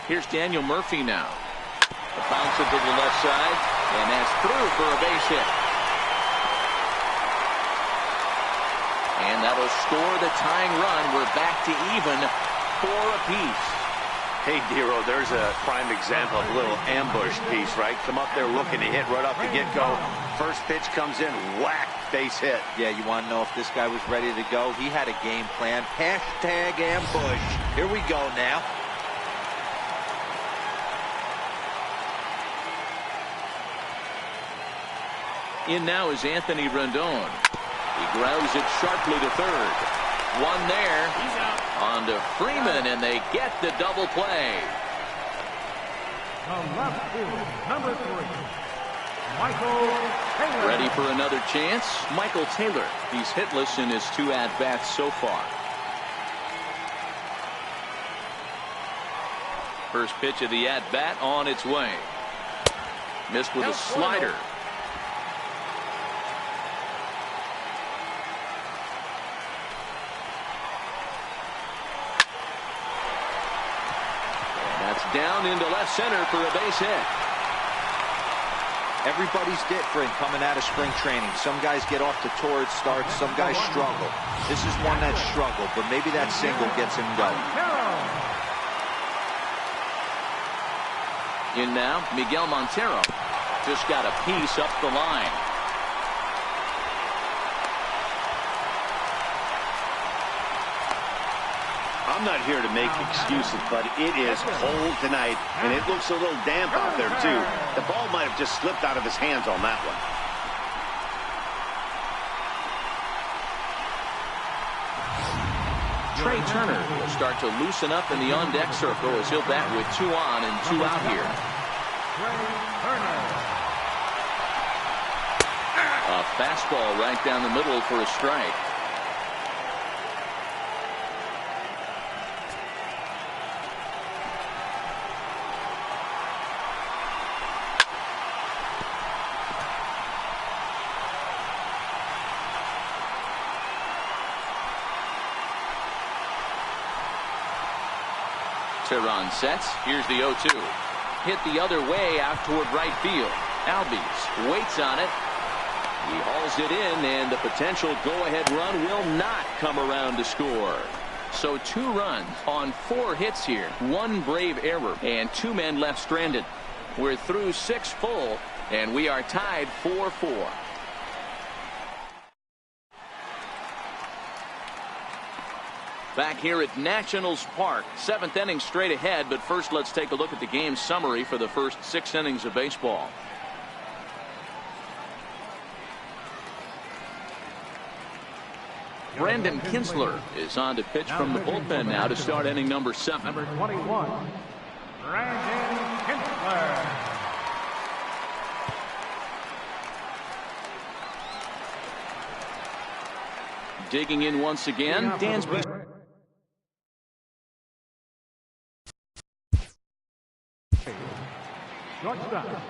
Here's Daniel Murphy now. A bouncer to the left side, and that's through for a base hit. And that'll score the tying run. We're back to even 4 apiece. Hey, Dero, there's a prime example of a little ambush piece, right? Come up there looking to hit right off the get-go. First pitch comes in, whack, base hit. Yeah, you want to know if this guy was ready to go? He had a game plan. Hashtag ambush. Here we go now. In now is Anthony Rendon. He grounds it sharply to third. One there. He's out. On to Freeman, and they get the double play. The left fielder, number 3, Michael Taylor. Ready for another chance? Michael Taylor. He's hitless in his 2 at-bats so far. First pitch of the at-bat on its way. Missed with a slider. Down into left center for a base hit. Everybody's different coming out of spring training. Some guys get off to torrid starts. Some guys struggle. This is one that struggled, but maybe that single gets him going. In now, Miguel Montero. Just got a piece up the line. I'm not here to make excuses, but it is cold tonight, and it looks a little damp out there, too. The ball might have just slipped out of his hands on that one. Trey Turner will start to loosen up in the on-deck circle as he'll bat with 2 on and 2 out here. A fastball right down the middle for a strike. Tehran sets. Here's the 0-2. Hit the other way out toward right field. Albies waits on it. He hauls it in, and the potential go-ahead run will not come around to score. So 2 runs on 4 hits here. 1 brave error, and 2 men left stranded. We're through 6 full, and we are tied 4-4. Back here at Nationals Park, 7th inning straight ahead, but first let's take a look at the game summary for the first 6 innings of baseball. Brandon Kinsler is on to pitch from the bullpen now to start inning number 7. Number 21, Brandon Kinsler. Digging in once again, Dansby. Shortstop.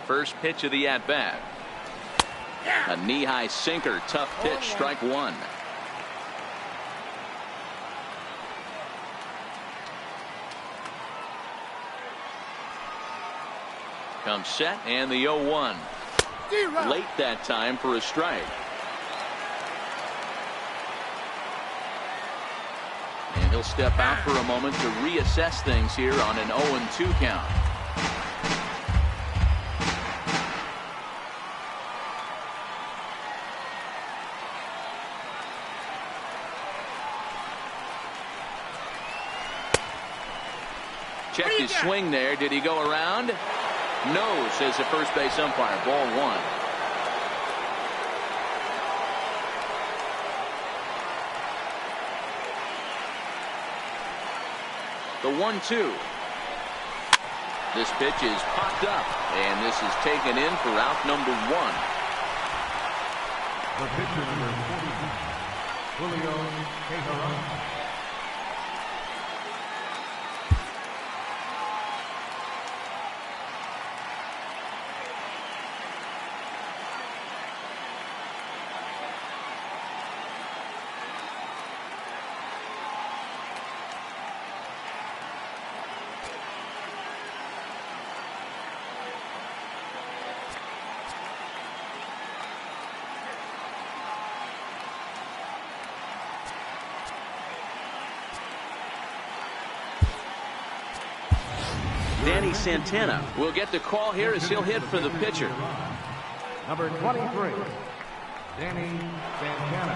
First pitch of the at-bat. A knee-high sinker, tough pitch, strike 1. Comes set, and the 0-1. Late that time for a strike. And he'll step out for a moment to reassess things here on an 0-2 count. Check his swing there. Did he go around? No, says the first base umpire. Ball 1. The 1-2. This pitch is popped up, and this is taken in for out number 1. The pitcher, number 42, Julio Teheran. Danny Santana will get the call here as he'll hit for the pitcher. Number 23, Danny Santana.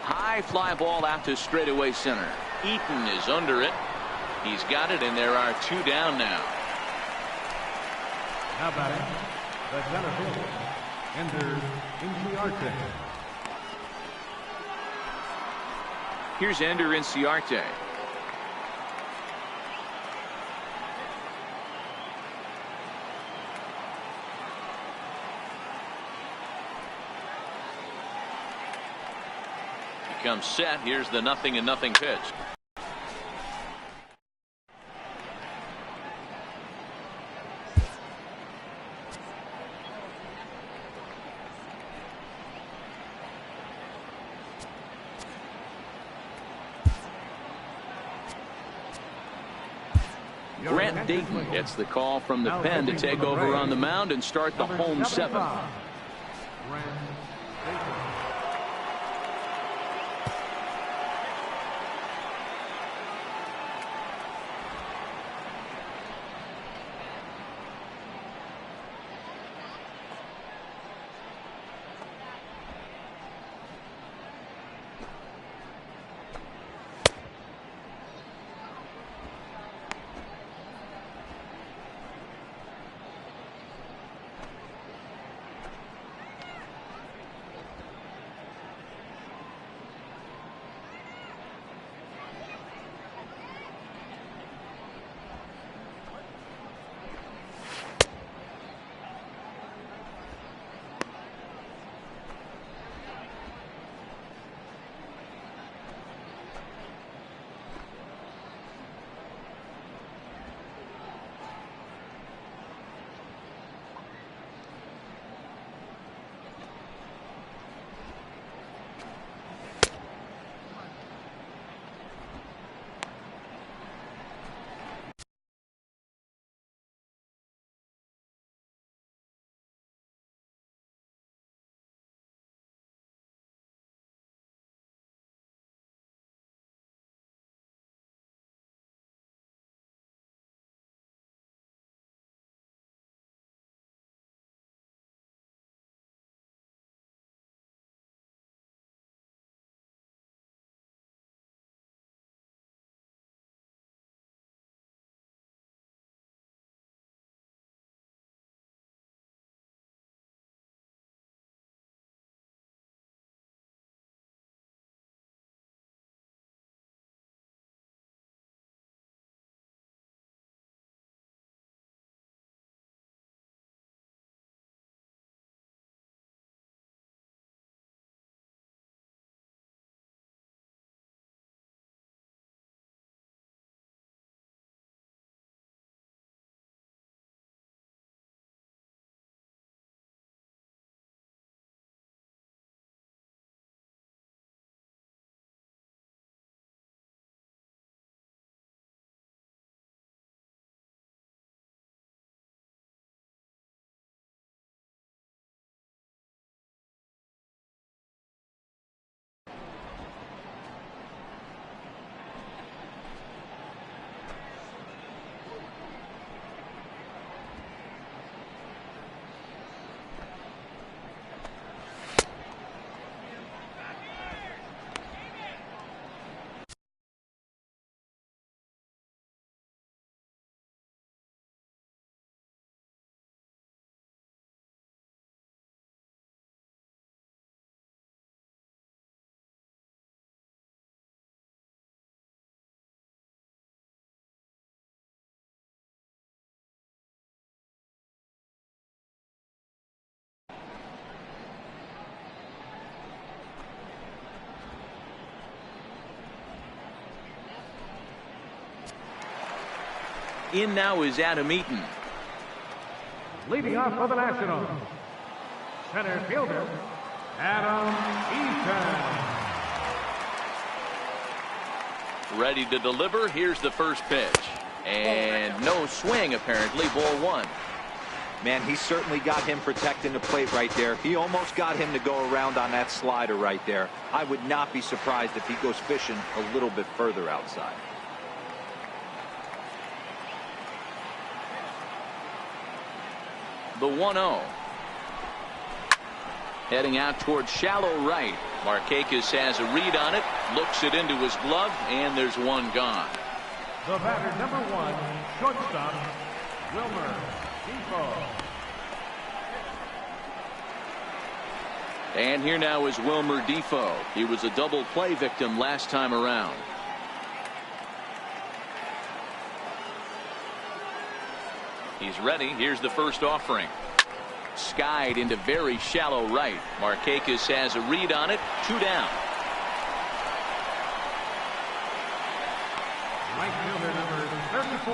High fly ball out to straightaway center. Eaton is under it. He's got it, and there are 2 down now. How about it? The center fielder, Ender Inciarte. Here's Ender Inciarte. He comes set. Here's the 0-0 pitch. Grant Dayton gets the call from the pen to take over on the mound and start the home 7. In now is Adam Eaton. Leading off for the Nationals, center fielder, Adam Eaton. Ready to deliver. Here's the first pitch. And no swing, apparently. Ball one. Man, he certainly got him protecting the plate right there. He almost got him to go around on that slider right there. I would not be surprised if he goes fishing a little bit further outside. The 1-0. Heading out towards shallow right. Markakis has a read on it, looks it into his glove, and there's one gone. The batter, number 1, shortstop, Wilmer Defoe. And here now is Wilmer Defoe. He was a double play victim last time around. He's ready. Here's the first offering. Skied into very shallow right. Markakis has a read on it. 2 down. Right fielder, number 34,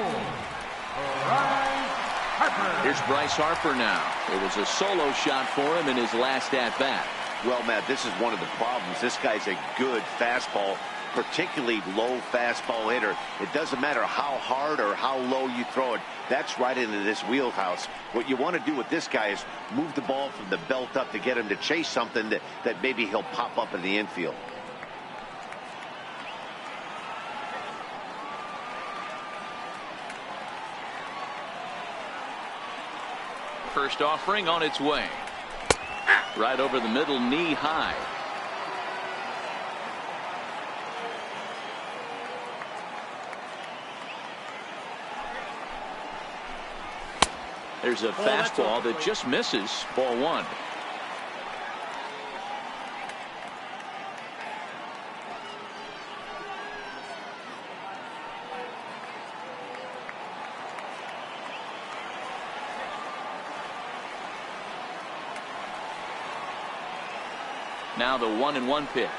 Bryce Harper. Here's Bryce Harper now. It was a solo shot for him in his last at-bat. Well, Matt, this is one of the problems. This guy's a good fastball, particularly low fastball hitter. It doesn't matter how hard or how low you throw it. That's right into this wheelhouse. What you want to do with this guy is move the ball from the belt up to get him to chase something that maybe he'll pop up in the infield. First offering on its way. Right over the middle, knee high. There's a fastball that just misses. Ball one. Now the 1-1 pitch.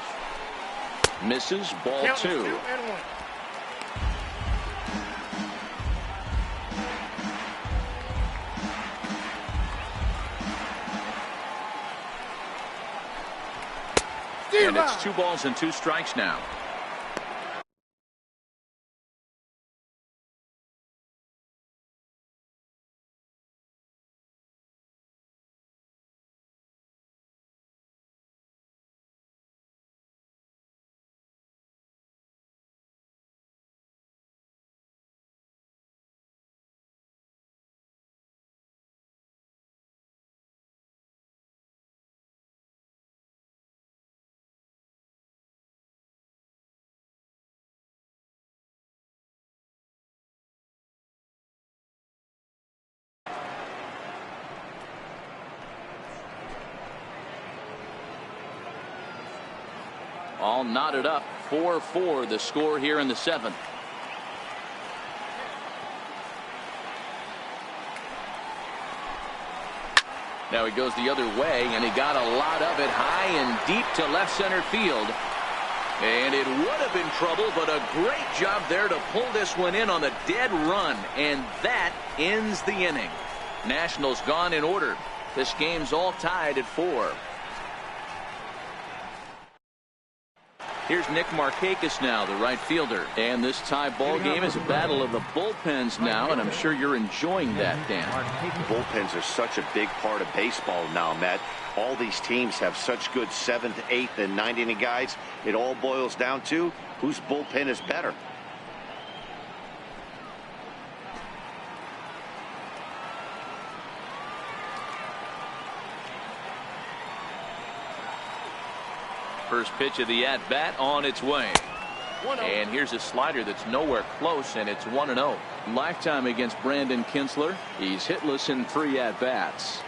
Misses. Ball two. And it's 2 balls and 2 strikes now. All knotted up. 4-4 the score here in the 7th. Now he goes the other way, and he got a lot of it high and deep to left center field. And it would have been trouble, but a great job there to pull this one in on the dead run. And that ends the inning. Nationals gone in order. This game's all tied at 4. Here's Nick Markakis now, the right fielder. And this tie ball game is a battle of the bullpens now, and I'm sure you're enjoying that, Dan. Bullpens are such a big part of baseball now, Matt. All these teams have such good 7th, 8th, and 9th inning guys. It all boils down to whose bullpen is better. First pitch of the at-bat on its way. And here's a slider that's nowhere close, and it's 1-0. Lifetime against Brandon Kinsler. He's hitless in 3 at-bats.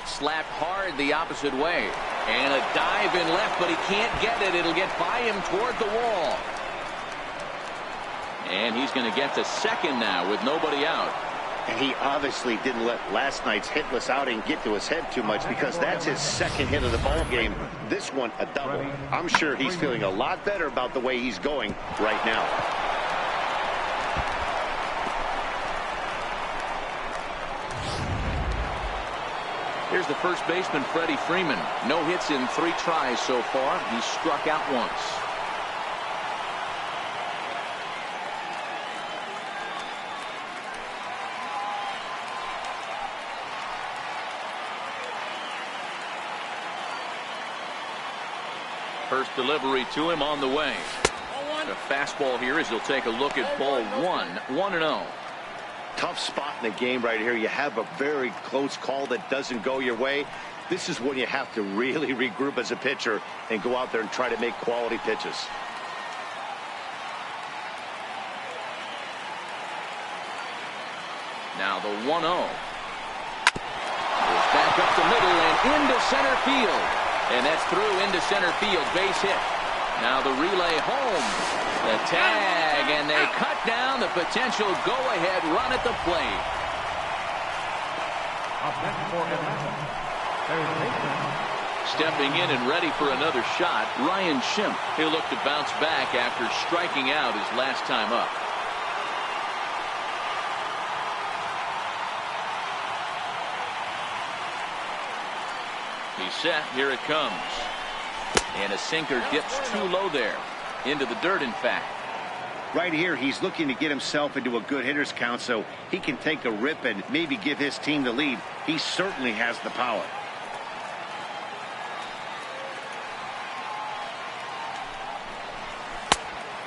Slapped hard the opposite way. And a dive in left, but he can't get it. It'll get by him toward the wall. And he's going to get to second now with nobody out. And he obviously didn't let last night's hitless outing get to his head too much, because that's his second hit of the ball game. This one, a double. I'm sure he's feeling a lot better about the way he's going right now. Here's the first baseman, Freddie Freeman. No hits in 3 tries so far. He's struck out once. First delivery to him on the way. The fastball here as he'll take a look at ball 1. 1-0. Tough spot in the game right here. You have a very close call that doesn't go your way. This is when you have to really regroup as a pitcher and go out there and try to make quality pitches. Now the 1-0. Goes back up the middle and into center field. And that's through into center field. Base hit. Now the relay home. The tag, and they cut down the potential go-ahead run at the plate. Stepping in and ready for another shot, Ryan Schimpf. He'll look to bounce back after striking out his last time up. He's set. Here it comes. And a sinker dips too low there. Into the dirt, in fact. Right here, he's looking to get himself into a good hitter's count so he can take a rip and maybe give his team the lead. He certainly has the power.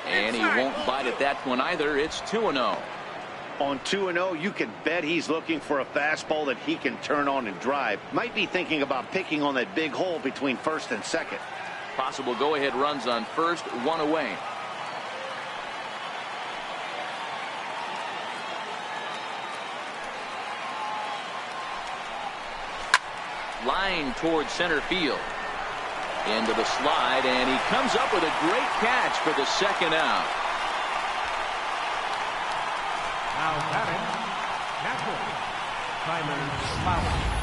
And he won't bite at that one either. It's 2-0. On 2-0, you can bet he's looking for a fastball that he can turn on and drive. Might be thinking about picking on that big hole between first and second. Possible go-ahead runs on first, 1 away. Line towards center field. Into the slide, and he comes up with a great catch for the second out. Now batting, natural, Simon Bauer.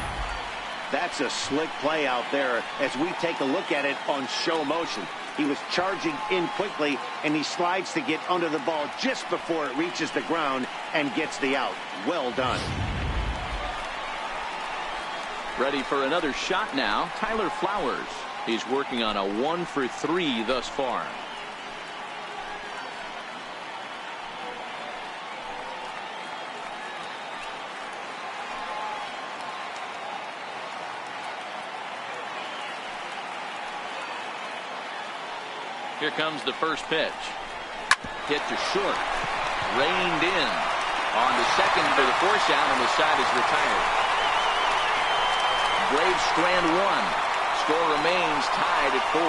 That's a slick play out there as we take a look at it on show motion. He was charging in quickly, and he slides to get under the ball just before it reaches the ground and gets the out. Well done. Ready for another shot now, Tyler Flowers. He's working on a 1 for 3 thus far. Here comes the first pitch. Hit to short. Reined in. On to second for the force out, and the side is retired. Braves strand 1. Score remains tied at 4.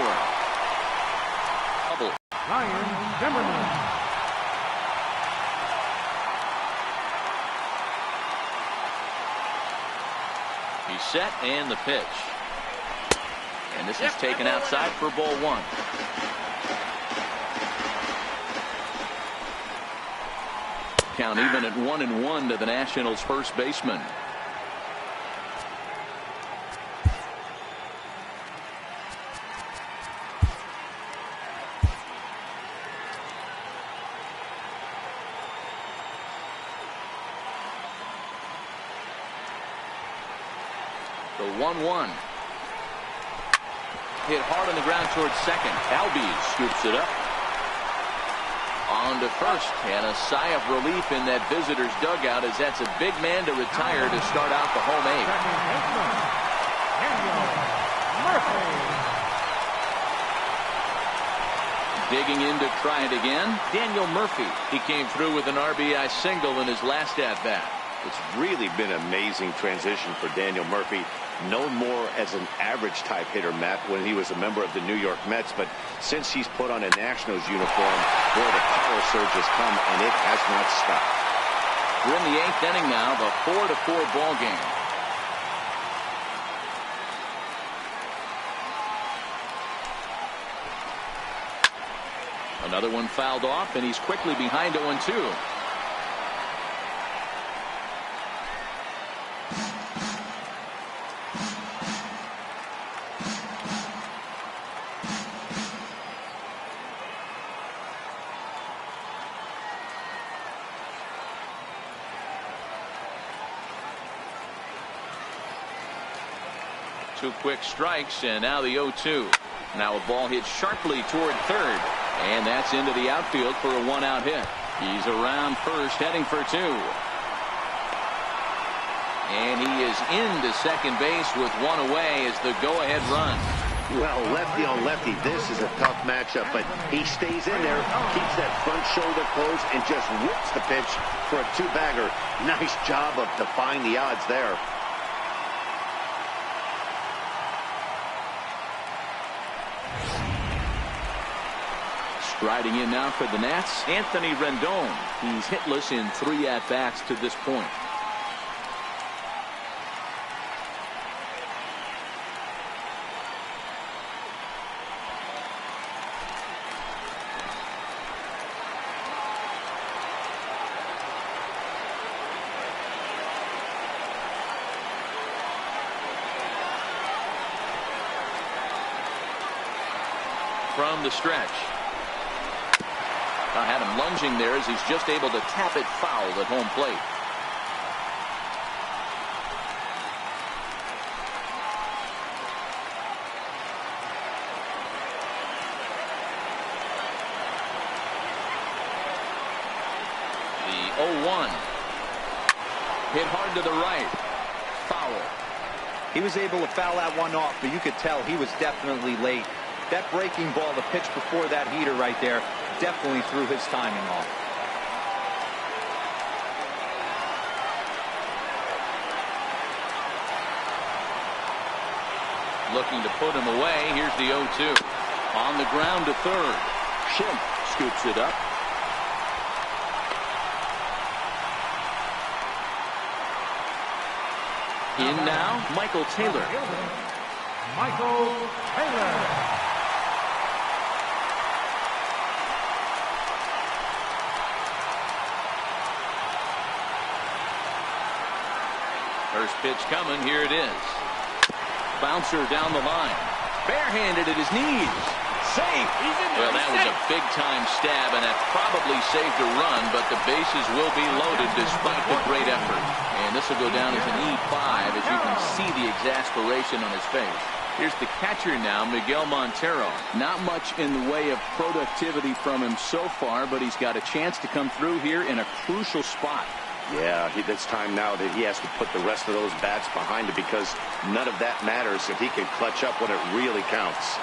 Double. Ryan Zimmerman. He's set, and the pitch. And this is taken outside for ball 1. Count even at 1-1 to the Nationals' first baseman. The 1-1. Hit hard on the ground towards second. Albies scoops it up. On to first, and a sigh of relief in that visitor's dugout as that's a big man to retire to start out the home 8th. Daniel Murphy. Digging in to try it again, Daniel Murphy. He came through with an RBI single in his last at-bat. It's really been an amazing transition for Daniel Murphy, known more as an average type hitter, Matt, when he was a member of the New York Mets, but since he's put on a Nationals uniform, where the power surge has come, and it has not stopped. We're in the 8th inning now, the 4-4 ball game. Another one fouled off, and he's quickly behind 0-2. 2 quick strikes, and now the 0-2. Now a ball hit sharply toward third, and that's into the outfield for a 1-out hit. He's around first, heading for 2. And he is into second base with 1 away as the go-ahead run. Well, lefty on lefty, this is a tough matchup, but he stays in there, keeps that front shoulder closed, and just whips the pitch for a 2-bagger. Nice job of defying the odds there. Striding in now for the Nats, Anthony Rendon. He's hitless in 3 at-bats to this point. From the stretch. I had him lunging there as he's just able to tap it foul at home plate. The 0-1. Hit hard to the right. Foul. He was able to foul that one off, but you could tell he was definitely late. That breaking ball, the pitch before that heater right there, definitely threw his timing off. Looking to put him away. Here's the 0-2. On the ground to third. Schimpf scoops it up. In now, Michael Taylor. Michael Taylor. First pitch coming. Here it is. Bouncer down the line. Barehanded at his knees. Safe. Well, that was a big-time stab, and that probably saved a run, but the bases will be loaded despite the great effort. And this will go down as an E5 as you can see the exasperation on his face. Here's the catcher now, Miguel Montero. Not much in the way of productivity from him so far, but he's got a chance to come through here in a crucial spot. Yeah, it's time now that he has to put the rest of those bats behind it, because none of that matters if he can clutch up when it really counts.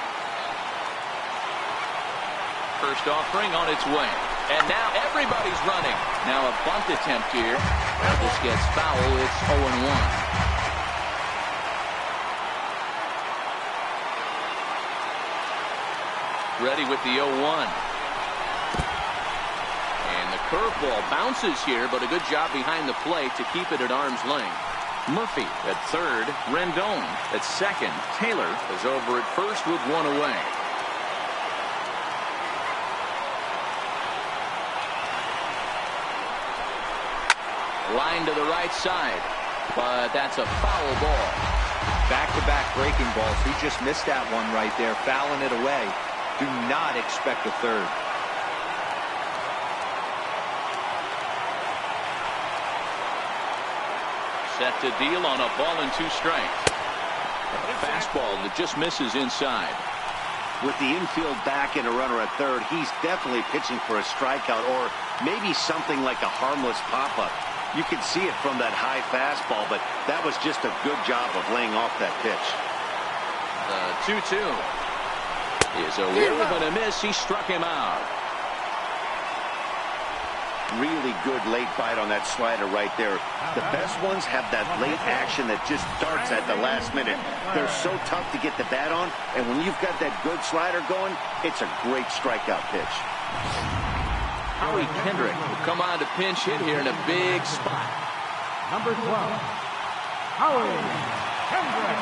First offering on its way. And now everybody's running. Now a bunt attempt here. This gets foul. It's 0-1. Ready with the 0-1. And the curveball bounces here, but a good job behind the plate to keep it at arm's length. Murphy at third. Rendon at second. Taylor is over at first with 1 away. Line to the right side, but that's a foul ball. Back-to-back breaking balls. He just missed that one right there, fouling it away. Do not expect a third. Set to deal on a ball and 2 strikes. A fastball that just misses inside. With the infield back and a runner at third, he's definitely pitching for a strikeout, or maybe something like a harmless pop-up. You can see it from that high fastball, but that was just a good job of laying off that pitch. The 2-2 is a whiff and a miss. He struck him out. Really good late bite on that slider right there. The best ones have that late action that just darts at the last minute. They're so tough to get the bat on, and when you've got that good slider going, it's a great strikeout pitch. Howie Kendrick will come on to pinch hit here in a big spot. Number 12, Howie Kendrick.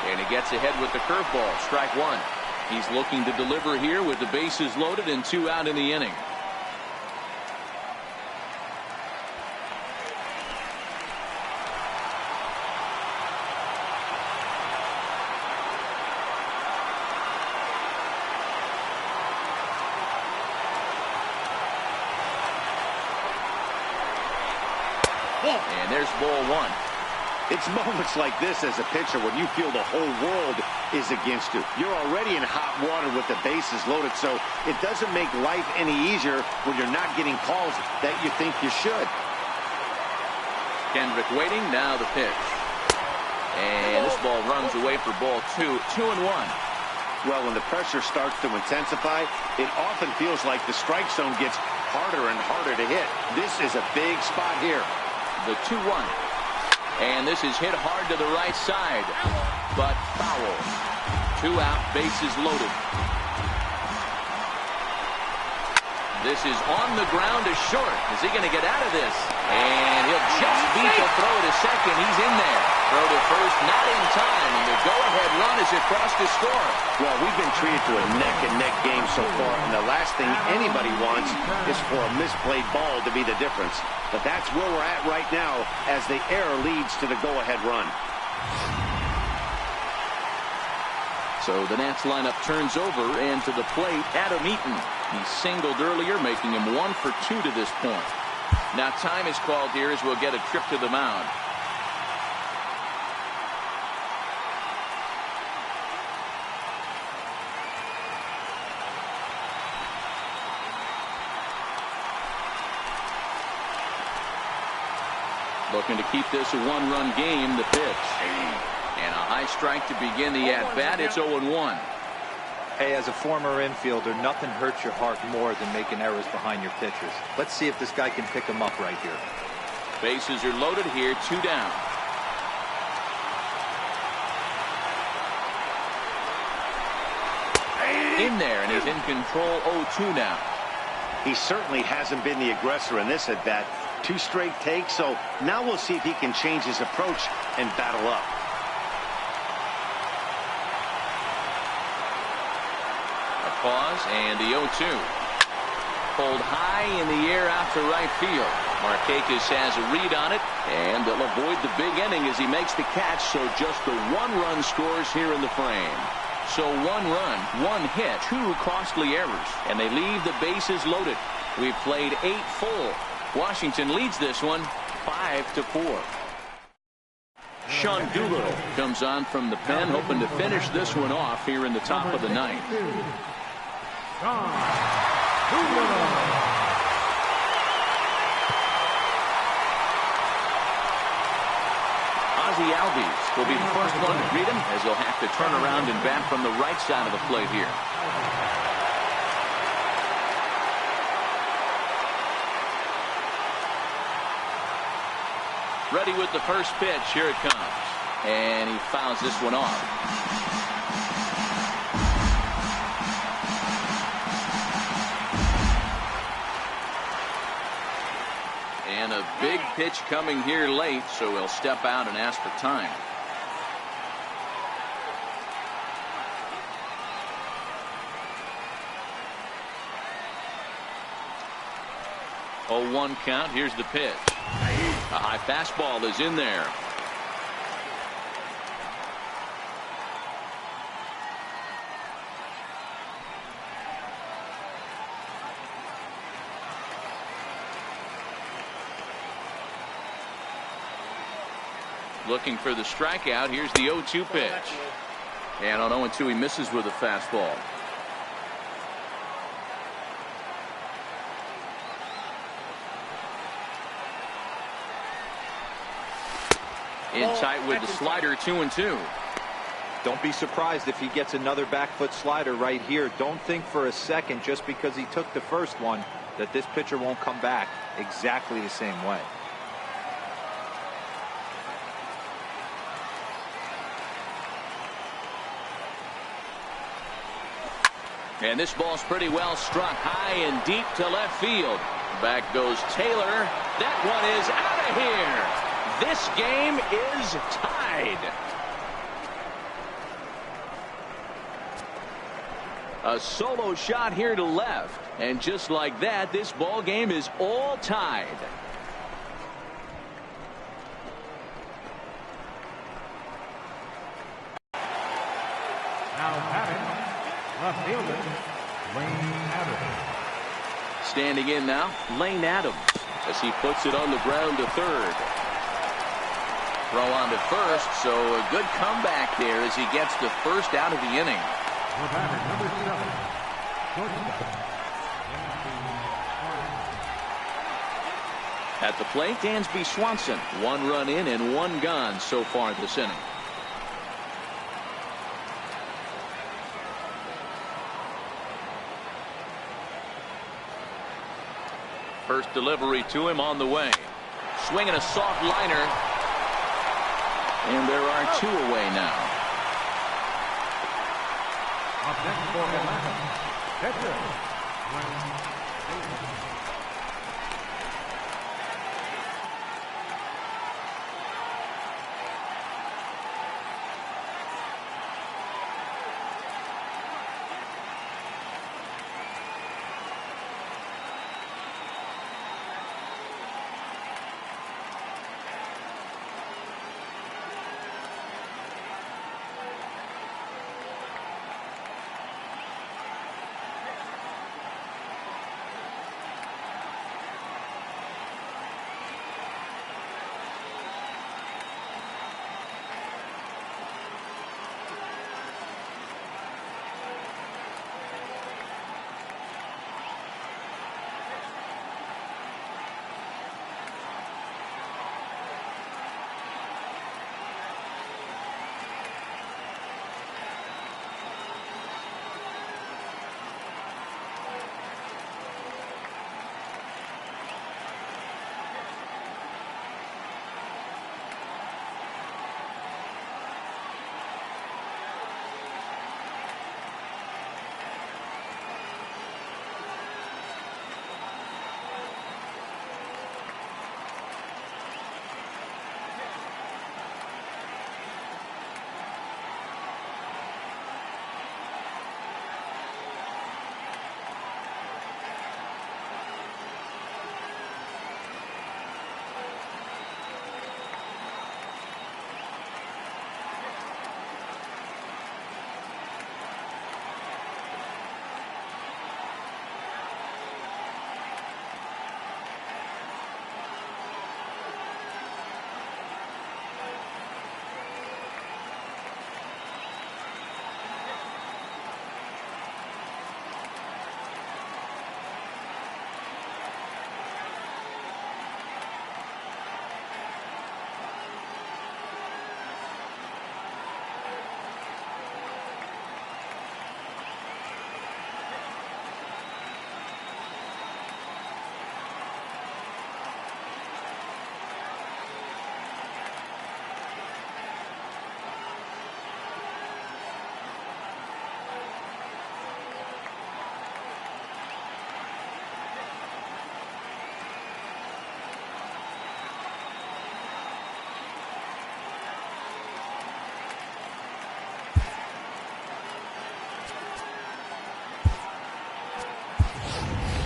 And he gets ahead with the curveball. Strike 1. He's looking to deliver here with the bases loaded and 2 out in the inning. And there's ball one. It's moments like this as a pitcher when you feel the whole world is against you. You're already in hot water with the bases loaded, so it doesn't make life any easier when you're not getting calls that you think you should. Kendrick waiting, now the pitch. And this ball runs away for ball two. 2-1. Well, when the pressure starts to intensify, it often feels like the strike zone gets harder and harder to hit. This is a big spot here. The 2-1. And this is hit hard to the right side, but foul. 2 out, bases loaded. This is on the ground to short. Is he going to get out of this? And he'll just beat the throw to second. He's in there. Throw to first, not in time. And the go-ahead run is across to score. Well, we've been treated to a neck-and-neck game so far, and the last thing anybody wants is for a misplayed ball to be the difference. But that's where we're at right now as the error leads to the go-ahead run. So the Nats lineup turns over, and to the plate, Adam Eaton. He singled earlier, making him 1 for 2 to this point. Now time is called here as we'll get a trip to the mound. Looking to keep this a 1-run game, the pitch. And a high strike to begin the at-bat. It's 0-1. Hey, as a former infielder, nothing hurts your heart more than making errors behind your pitchers. Let's see if this guy can pick them up right here. Bases are loaded here, 2 down. In there, and he's in control. 0-2 now. He certainly hasn't been the aggressor in this at-bat. 2 straight takes, so now we'll see if he can change his approach and battle up. Pause, and the 0-2. Pulled high in the air out to right field. Markakis has a read on it, and they'll avoid the big inning as he makes the catch, so just the 1-run scores here in the frame. So 1 run, 1 hit, 2 costly errors, and they leave the bases loaded. We've played 8 full. Washington leads this one 5-4. Sean Doolittle comes on from the pen, hoping to finish this one off here in the top of the 9th. Ozzie Albies will be the first one to greet him as he'll have to turn around and bat from the right side of the plate here. Ready with the first pitch. Here it comes. And he fouls this one off. And a big pitch coming here late, so he'll step out and ask for time. Oh, 1 count. Here's the pitch. A high fastball is in there. Looking for the strikeout. Here's the 0-2 pitch. And on 0-2 he misses with a fastball. In tight with the slider, 2-2. Don't be surprised if he gets another back foot slider right here. Don't think for a second, just because he took the first one, that this pitcher won't come back exactly the same way. And this ball's pretty well struck high and deep to left field. Back goes Taylor. That one is out of here. This game is tied. A solo shot here to left. And just like that, this ball game is all tied. Now batting, left fielder, Lane Adams. Standing in now, Lane Adams. as he puts it on the ground to third. Throw on to first, so a good comeback there as he gets the first out of the inning. The batter, number 7, shortstop. At the plate, Dansby Swanson. 1 run in and 1 gone so far this inning. First delivery to him on the way. Swinging a soft liner. And there are 2 away now. Up next for Atlanta, pitcher, Wayne Davis.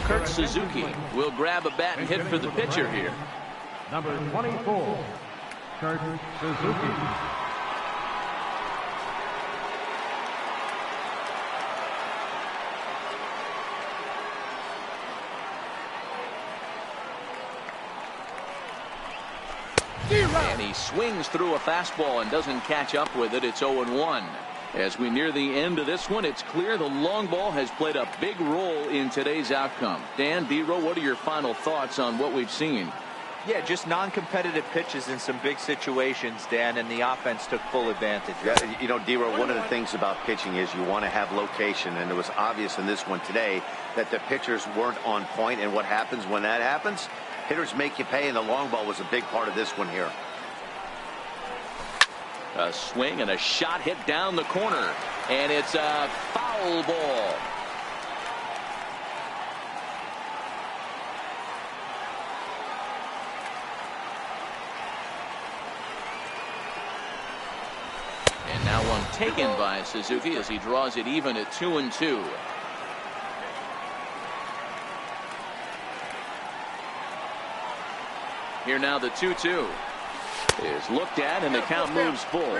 Kurt Suzuki will grab a bat and hit for the pitcher here. Number 24, Kurt Suzuki. And he swings through a fastball and doesn't catch up with it. It's 0-1. As we near the end of this one, it's clear the long ball has played a big role in today's outcome. Dan, D-Row, what are your final thoughts on what we've seen? Yeah, just non-competitive pitches in some big situations, Dan, and the offense took full advantage. Yeah, you know, D-Row, one of the things about pitching is you want to have location, and it was obvious in this one today that the pitchers weren't on point, and what happens when that happens? Hitters make you pay, and the long ball was a big part of this one here. A swing and a shot hit down the corner, and it's a foul ball. And now one taken by Suzuki as he draws it even at 2-2. Here now the 2-2 is looked at, and the count moves full.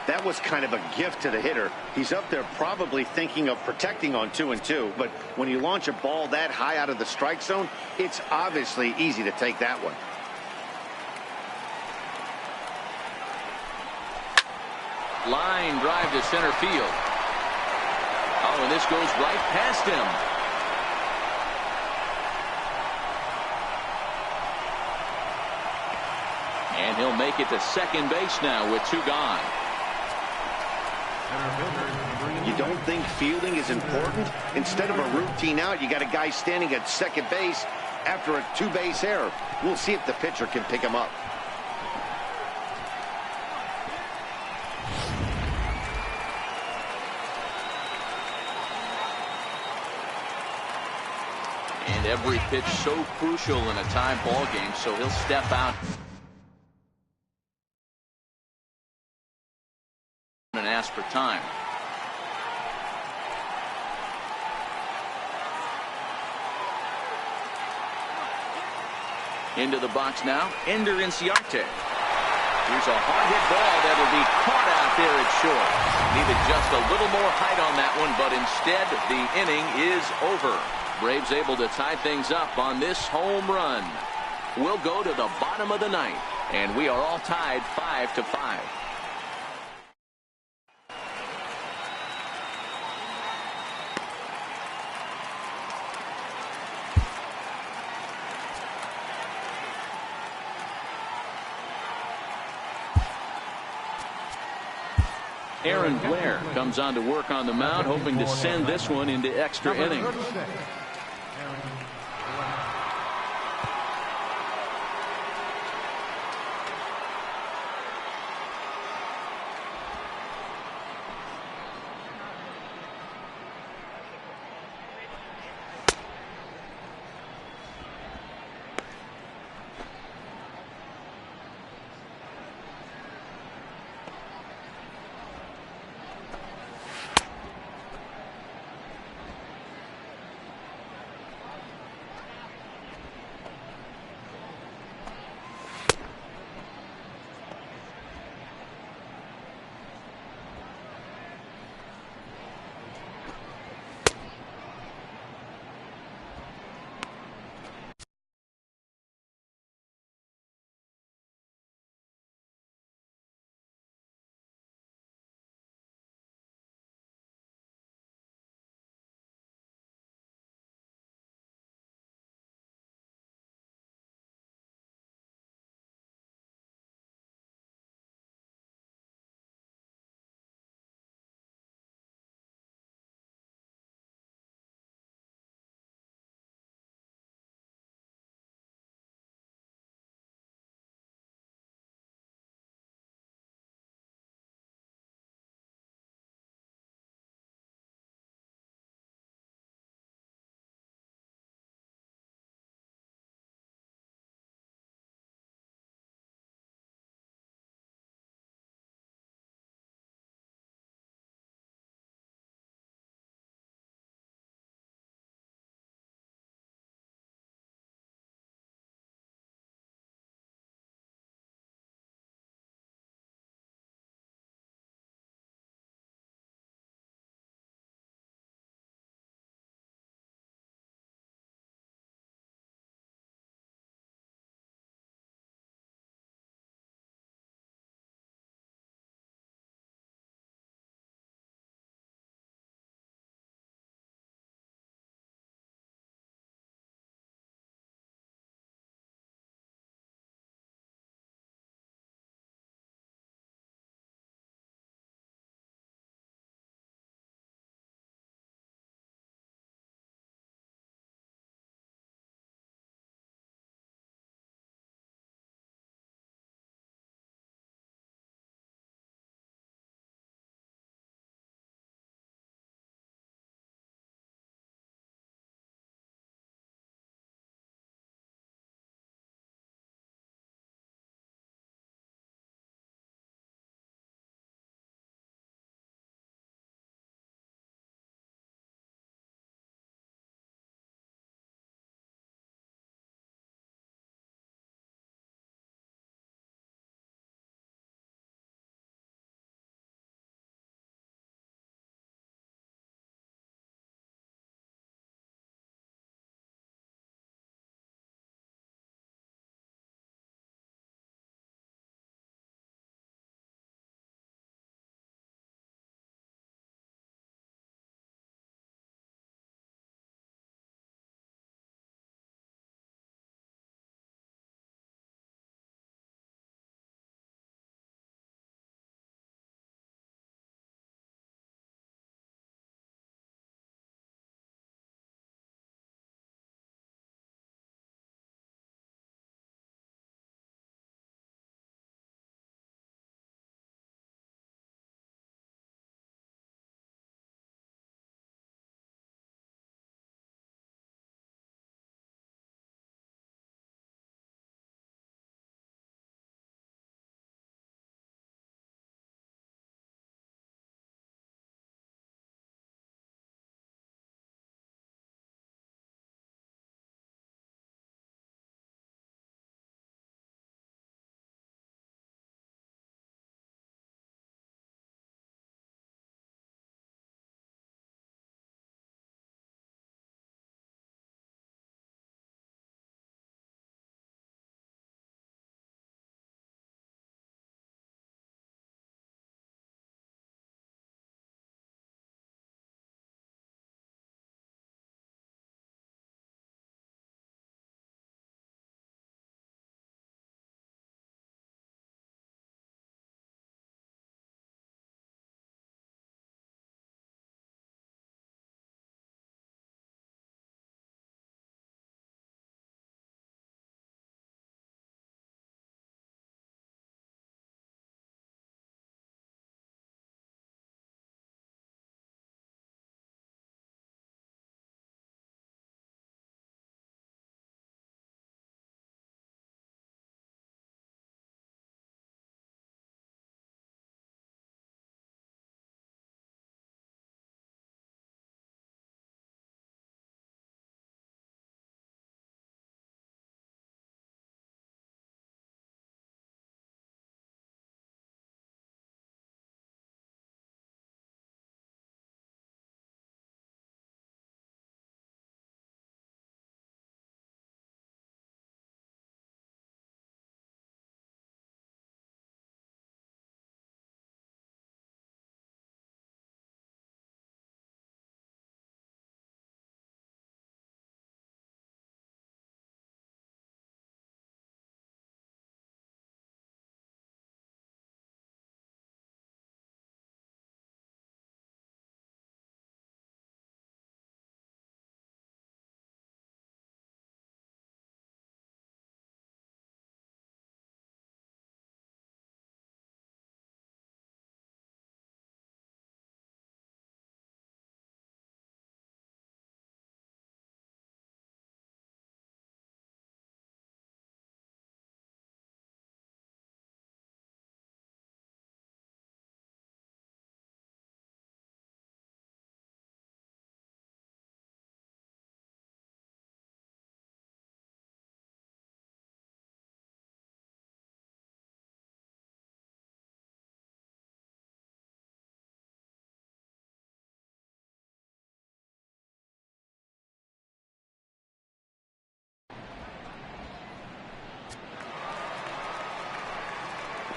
That was kind of a gift to the hitter. He's up there probably thinking of protecting on 2-2, but when you launch a ball that high out of the strike zone, it's obviously easy to take that one. Line drive to center field. Oh, and this goes right past him. And he'll make it to second base now with 2 gone. You don't think fielding is important? Instead of a routine out, you got a guy standing at second base after a 2-base error. We'll see if the pitcher can pick him up. And every pitch so crucial in a tie ball game, so he'll step out and ask for time. Into the box now, Ender Inciarte. Here's a hard hit ball that will be caught out there at short. Needed just a little more height on that one, but instead the inning is over. Braves able to tie things up on this home run. We'll go to the bottom of the ninth, and we are all tied 5-5. Aaron Blair comes on to work on the mound, hoping to send this one into extra innings.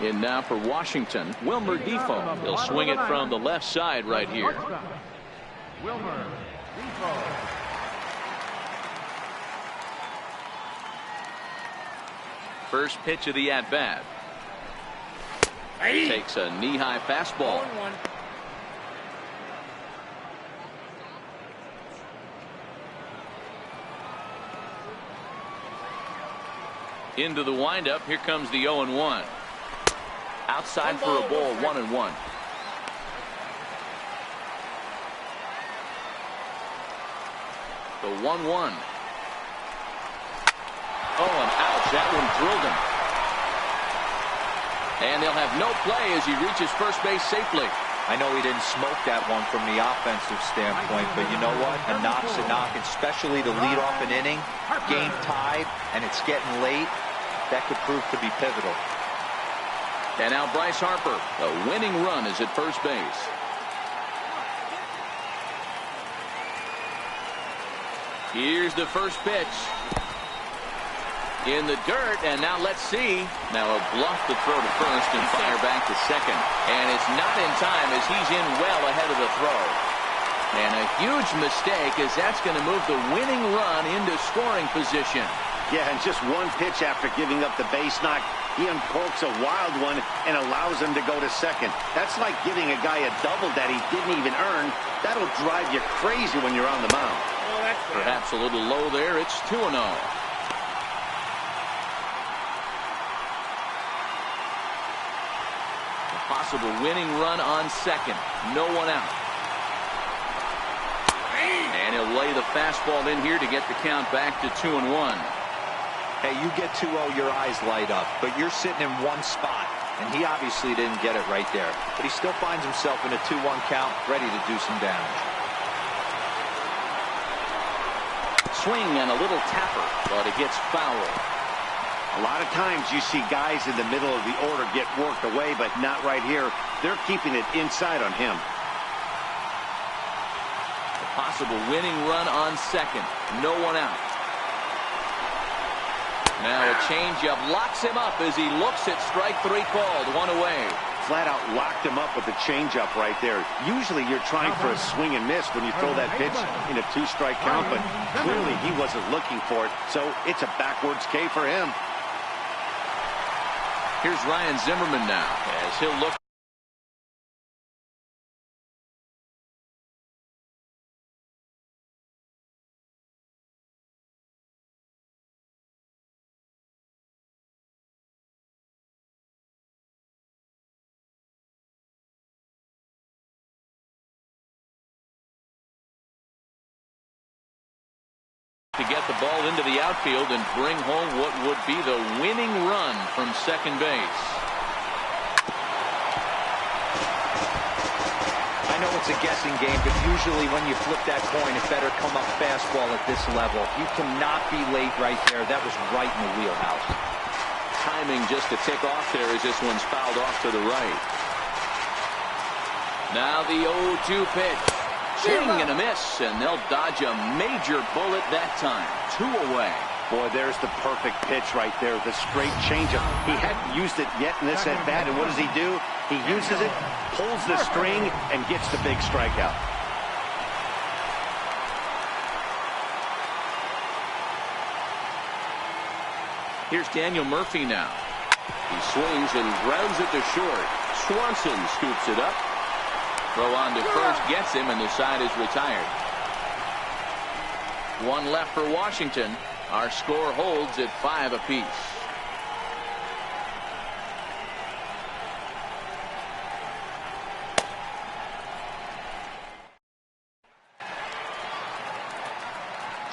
In now for Washington, Wilmer Defoe. He'll swing it from the left side right here. Wilmer Defoe. First pitch of the at-bat. Takes a knee-high fastball. Into the windup. Here comes the 0-1. Outside for a ball, 1-1. The 1-1. Oh, and ouch. That one drilled him. And they'll have no play as he reaches first base safely. I know he didn't smoke that one from the offensive standpoint, but you know what? A knock's a knock, especially to lead off an inning. Game tied, and it's getting late. That could prove to be pivotal. And now Bryce Harper. The winning run is at first base. Here's the first pitch. In the dirt, and now let's see. Now a bluff to throw to first and fire back to second. And it's not in time as he's in well ahead of the throw. And a huge mistake as that's going to move the winning run into scoring position. Yeah, and just one pitch after giving up the base knock, he uncorks a wild one and allows him to go to second. That's like giving a guy a double that he didn't even earn. That'll drive you crazy when you're on the mound. Perhaps a little low there. It's 2-0. Possible winning run on second. No one out. And he'll lay the fastball in here to get the count back to 2-1. Hey, you get 2-0, your eyes light up, but you're sitting in one spot, and he obviously didn't get it right there. But he still finds himself in a 2-1 count, ready to do some damage. Swing and a little tapper, but it gets foul. A lot of times you see guys in the middle of the order get worked away, but not right here. They're keeping it inside on him. A possible winning run on second. No one out. Now a changeup locks him up as he looks at strike three called. One away. Flat out locked him up with the changeup right there. Usually you're trying for a swing and miss when you throw that pitch in a two-strike count, but clearly he wasn't looking for it, so it's a backwards K for him. Here's Ryan Zimmerman now as he'll look. To get the ball into the outfield and bring home what would be the winning run from second base. I know it's a guessing game, but usually when you flip that coin, it better come up fastball at this level. You cannot be late right there. That was right in the wheelhouse. Timing just to tick off there as this one's fouled off to the right. Now the 0-2 pitch. Swing and a miss, and they'll dodge a major bullet that time. 2 away. Boy, there's the perfect pitch right there, the straight changeup. He hadn't used it yet in this at-bat, and what does he do? He uses it, pulls the string, and gets the big strikeout. Here's Daniel Murphy now. He swings and grounds it to short. Swanson scoops it up. Throw on to first gets him, and the side is retired. One left for Washington. Our score holds at 5 apiece.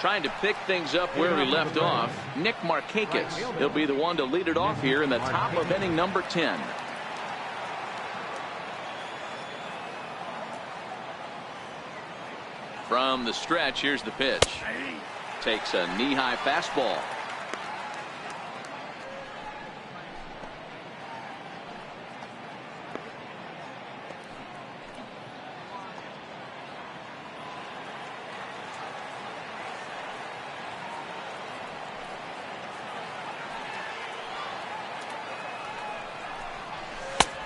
Trying to pick things up where we left off, Nick Markakis. He'll be the one to lead it off here in the top of inning number 10. From the stretch, here's the pitch. Takes a knee-high fastball.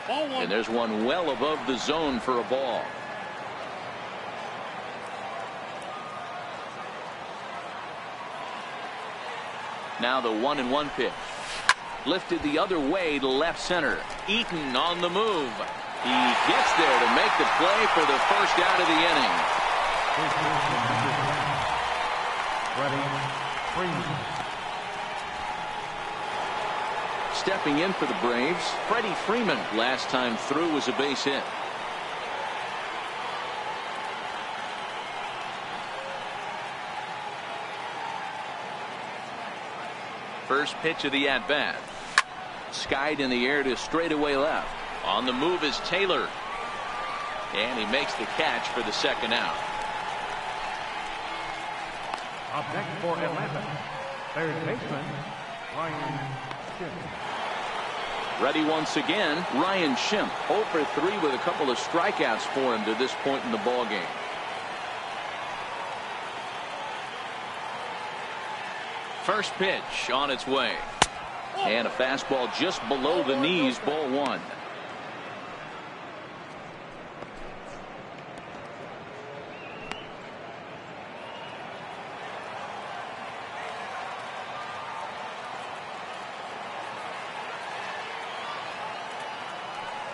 And there's one well above the zone for a ball. Now the 1-1 pitch. Lifted the other way to left center. Eaton on the move. He gets there to make the play for the first out of the inning. Stepping in for the Braves, Freddie Freeman. Last time through was a base hit. First pitch of the at-bat. Skied in the air to straightaway left. On the move is Taylor. And he makes the catch for the second out. Up next for Atlanta, third baseman, Ryan Schimpf. Ready once again, Ryan Schimpf. 0 for 3 with a couple of strikeouts for him to this point in the ballgame. First pitch on its way. And a fastball just below the knees, ball 1.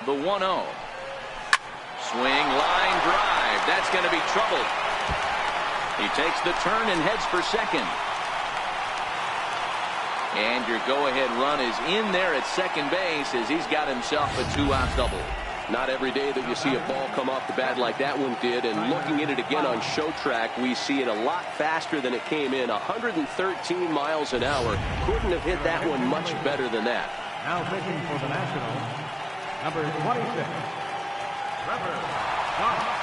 The 1-0. Swing, line drive. That's going to be trouble. He takes the turn and heads for second. And your go-ahead run is in there at second base as he's got himself a 2-out double. Not every day that you see a ball come off the bat like that one did. And looking at it again on show track, we see it a lot faster than it came in. 113 miles an hour. Couldn't have hit that one much better than that. Now pitching for the Nationals, number 26, Trevor Stock.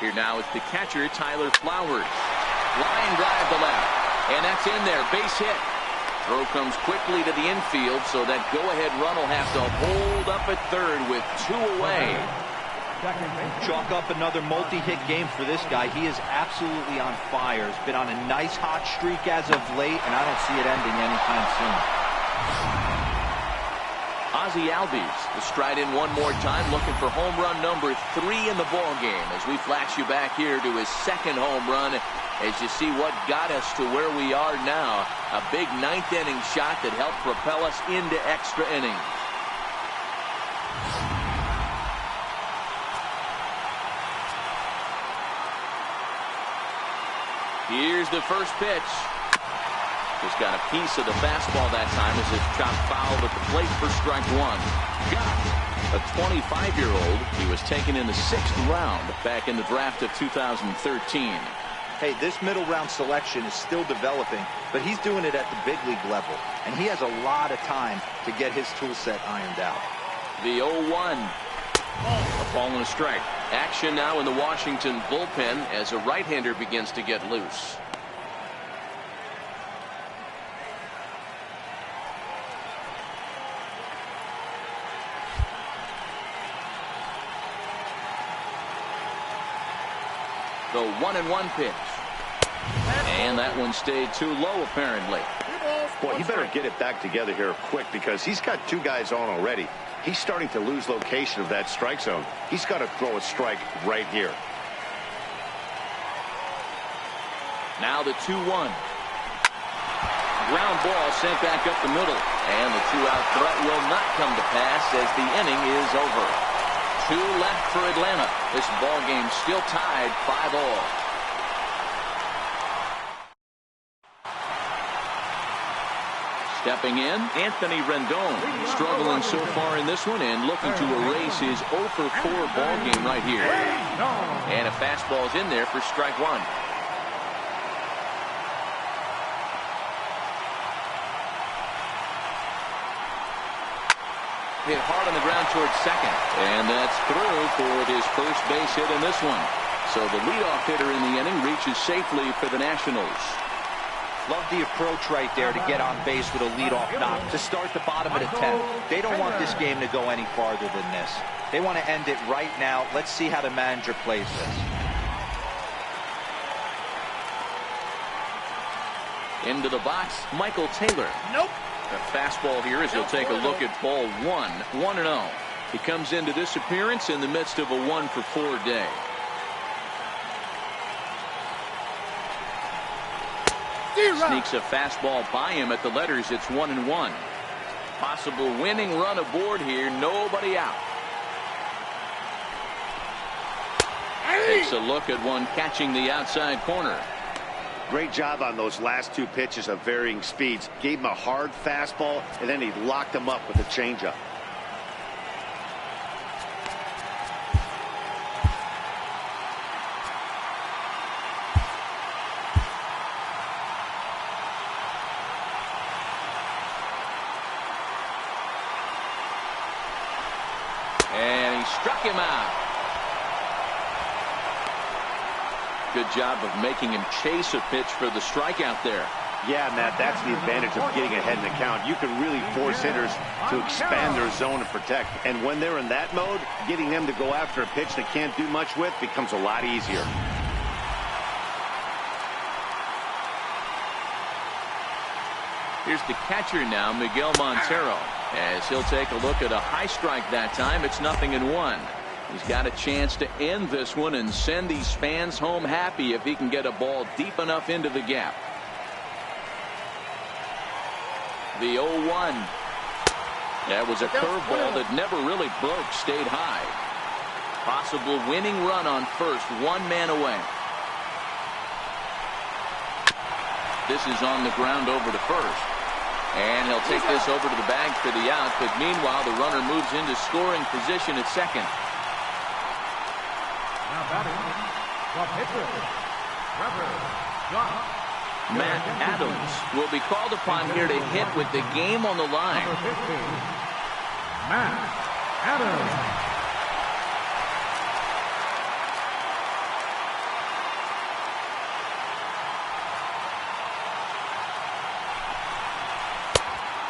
Here now is the catcher, Tyler Flowers. Line drive to left. And that's in there. Base hit. Throw comes quickly to the infield, so that go-ahead run will have to hold up at third with 2 away. Chalk up another multi-hit game for this guy. He is absolutely on fire. He's been on a nice hot streak as of late, and I don't see it ending anytime soon. Ozzie Albies will stride in one more time, looking for home run number 3 in the ballgame as we flash you back here to his second home run as you see what got us to where we are now. A big 9th inning shot that helped propel us into extra innings. Here's the first pitch. Just got a piece of the fastball that time as it chopped foul at the plate for strike 1. Got a 25-year-old. He was taken in the 6th round back in the draft of 2013. Hey, this middle round selection is still developing, but he's doing it at the big league level, and he has a lot of time to get his tool set ironed out. The 0-1. A ball and a strike. Action now in the Washington bullpen as a right-hander begins to get loose. The 1-1 pitch. And that one stayed too low, apparently. Boy, he better get it back together here quick because he's got 2 guys on already. He's starting to lose location of that strike zone. He's got to throw a strike right here. Now the 2-1. Ground ball sent back up the middle. And the 2-out threat will not come to pass as the inning is over. 2 left for Atlanta. This ball game still tied 5-all. Stepping in, Anthony Rendon, struggling so far in this one and looking to erase his 0 for 4 ball game right here. And a fastball is in there for strike 1. Hit hard on the ground towards second. And that's through for his first base hit in this one. So the leadoff hitter in the inning reaches safely for the Nationals. Love the approach right there to get on base with a leadoff knock to start the bottom of the 10th. They don't want this game to go any farther than this. They want to end it right now. Let's see how the manager plays this. Into the box, Michael Taylor. Nope. The fastball here as he'll take a look at ball 1, 1-0. He comes into this appearance in the midst of a 1-for-4 day. Sneaks a fastball by him at the letters. It's 1-1. Possible winning run aboard here. Nobody out. Takes a look at one catching the outside corner. Great job on those last two pitches of varying speeds. Gave him a hard fastball, and then he locked him up with a changeup. And he struck him out. Good job of making him chase a pitch for the strikeout there. Yeah, Matt, that's the advantage of getting ahead in the count. You can really force hitters to expand their zone and protect. And when they're in that mode, getting them to go after a pitch they can't do much with becomes a lot easier. Here's the catcher now, Miguel Montero, as he'll take a look at a high strike that time. It's 0-1. He's got a chance to end this one and send these fans home happy if he can get a ball deep enough into the gap. The 0-1. That was a curveball that never really broke, stayed high. Possible winning run on first, one man away. This is on the ground over to first. And he'll take this over to the bag for the out, but meanwhile the runner moves into scoring position at second. Now batting, the pitcher, Trevor Josh. Matt Adams will be called upon here to hit with the game on the line. Number 15, Matt Adams.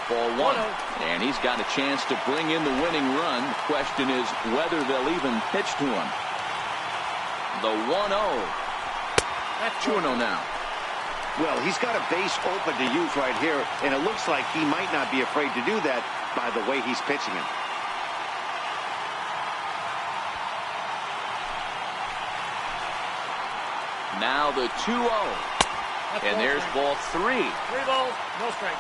Ball 1, and he's got a chance to bring in the winning run. The question is whether they'll even pitch to him. The 1-0. That's 2-0 now. Well, he's got a base open to use right here, and it looks like he might not be afraid to do that by the way he's pitching him. Now the 2-0. And there's ball 3. 3 balls, no strike.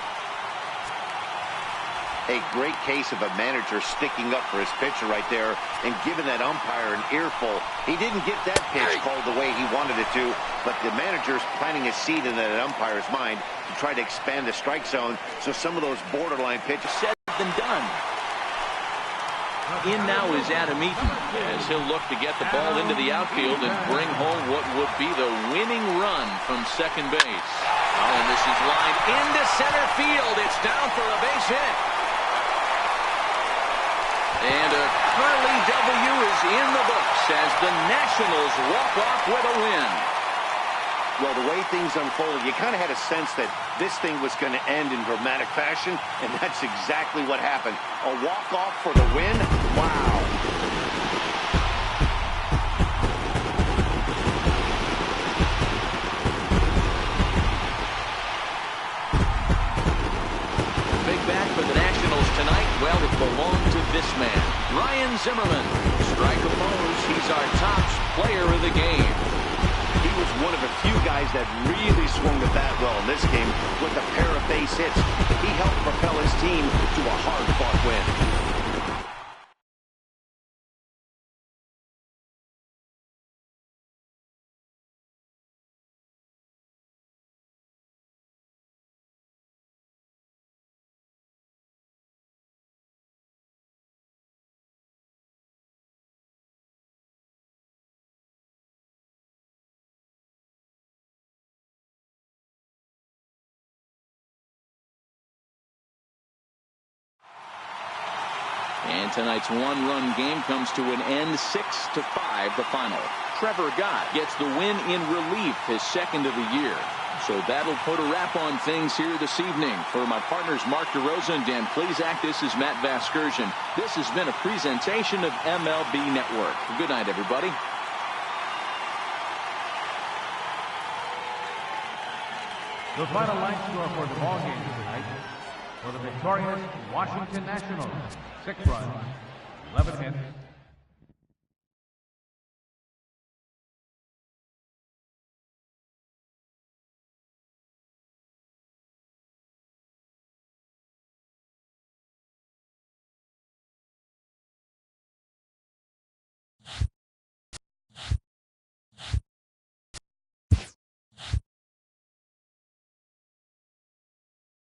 A great case of a manager sticking up for his pitcher right there and giving that umpire an earful. He didn't get that pitch called the way he wanted it to, but the manager's planting a seed in that umpire's mind to try to expand the strike zone, so some of those borderline pitches Said than done. In now is Adam Eaton as he'll look to get the ball into the outfield and bring home what would be the winning run from second base. Oh, and this is lined into center field. It's down for a base hit. And a Curly W is in the books as the Nationals walk off with a win. Well, the way things unfolded, you kind of had a sense that this thing was going to end in dramatic fashion, and that's exactly what happened. A walk-off for the win? Wow. Big bat for the Nationals tonight. Well, it belonged to this man, Ryan Zimmerman. Strike opposed. He's our top player of the game. He was one of a few guys that really swung the bat well in this game with a pair of base hits. He helped propel his team to a hard-fought win. And tonight's one-run game comes to an end, 6-5 the final. Trevor Gott gets the win in relief, his second of the year. So that'll put a wrap on things here this evening. For my partners Mark DeRosa and Dan Plezak, this is Matt Vasgersian. This has been a presentation of MLB Network. Good night, everybody. The final line score for the ball game tonight for the victorious Washington Nationals: 6 runs, 11 hits,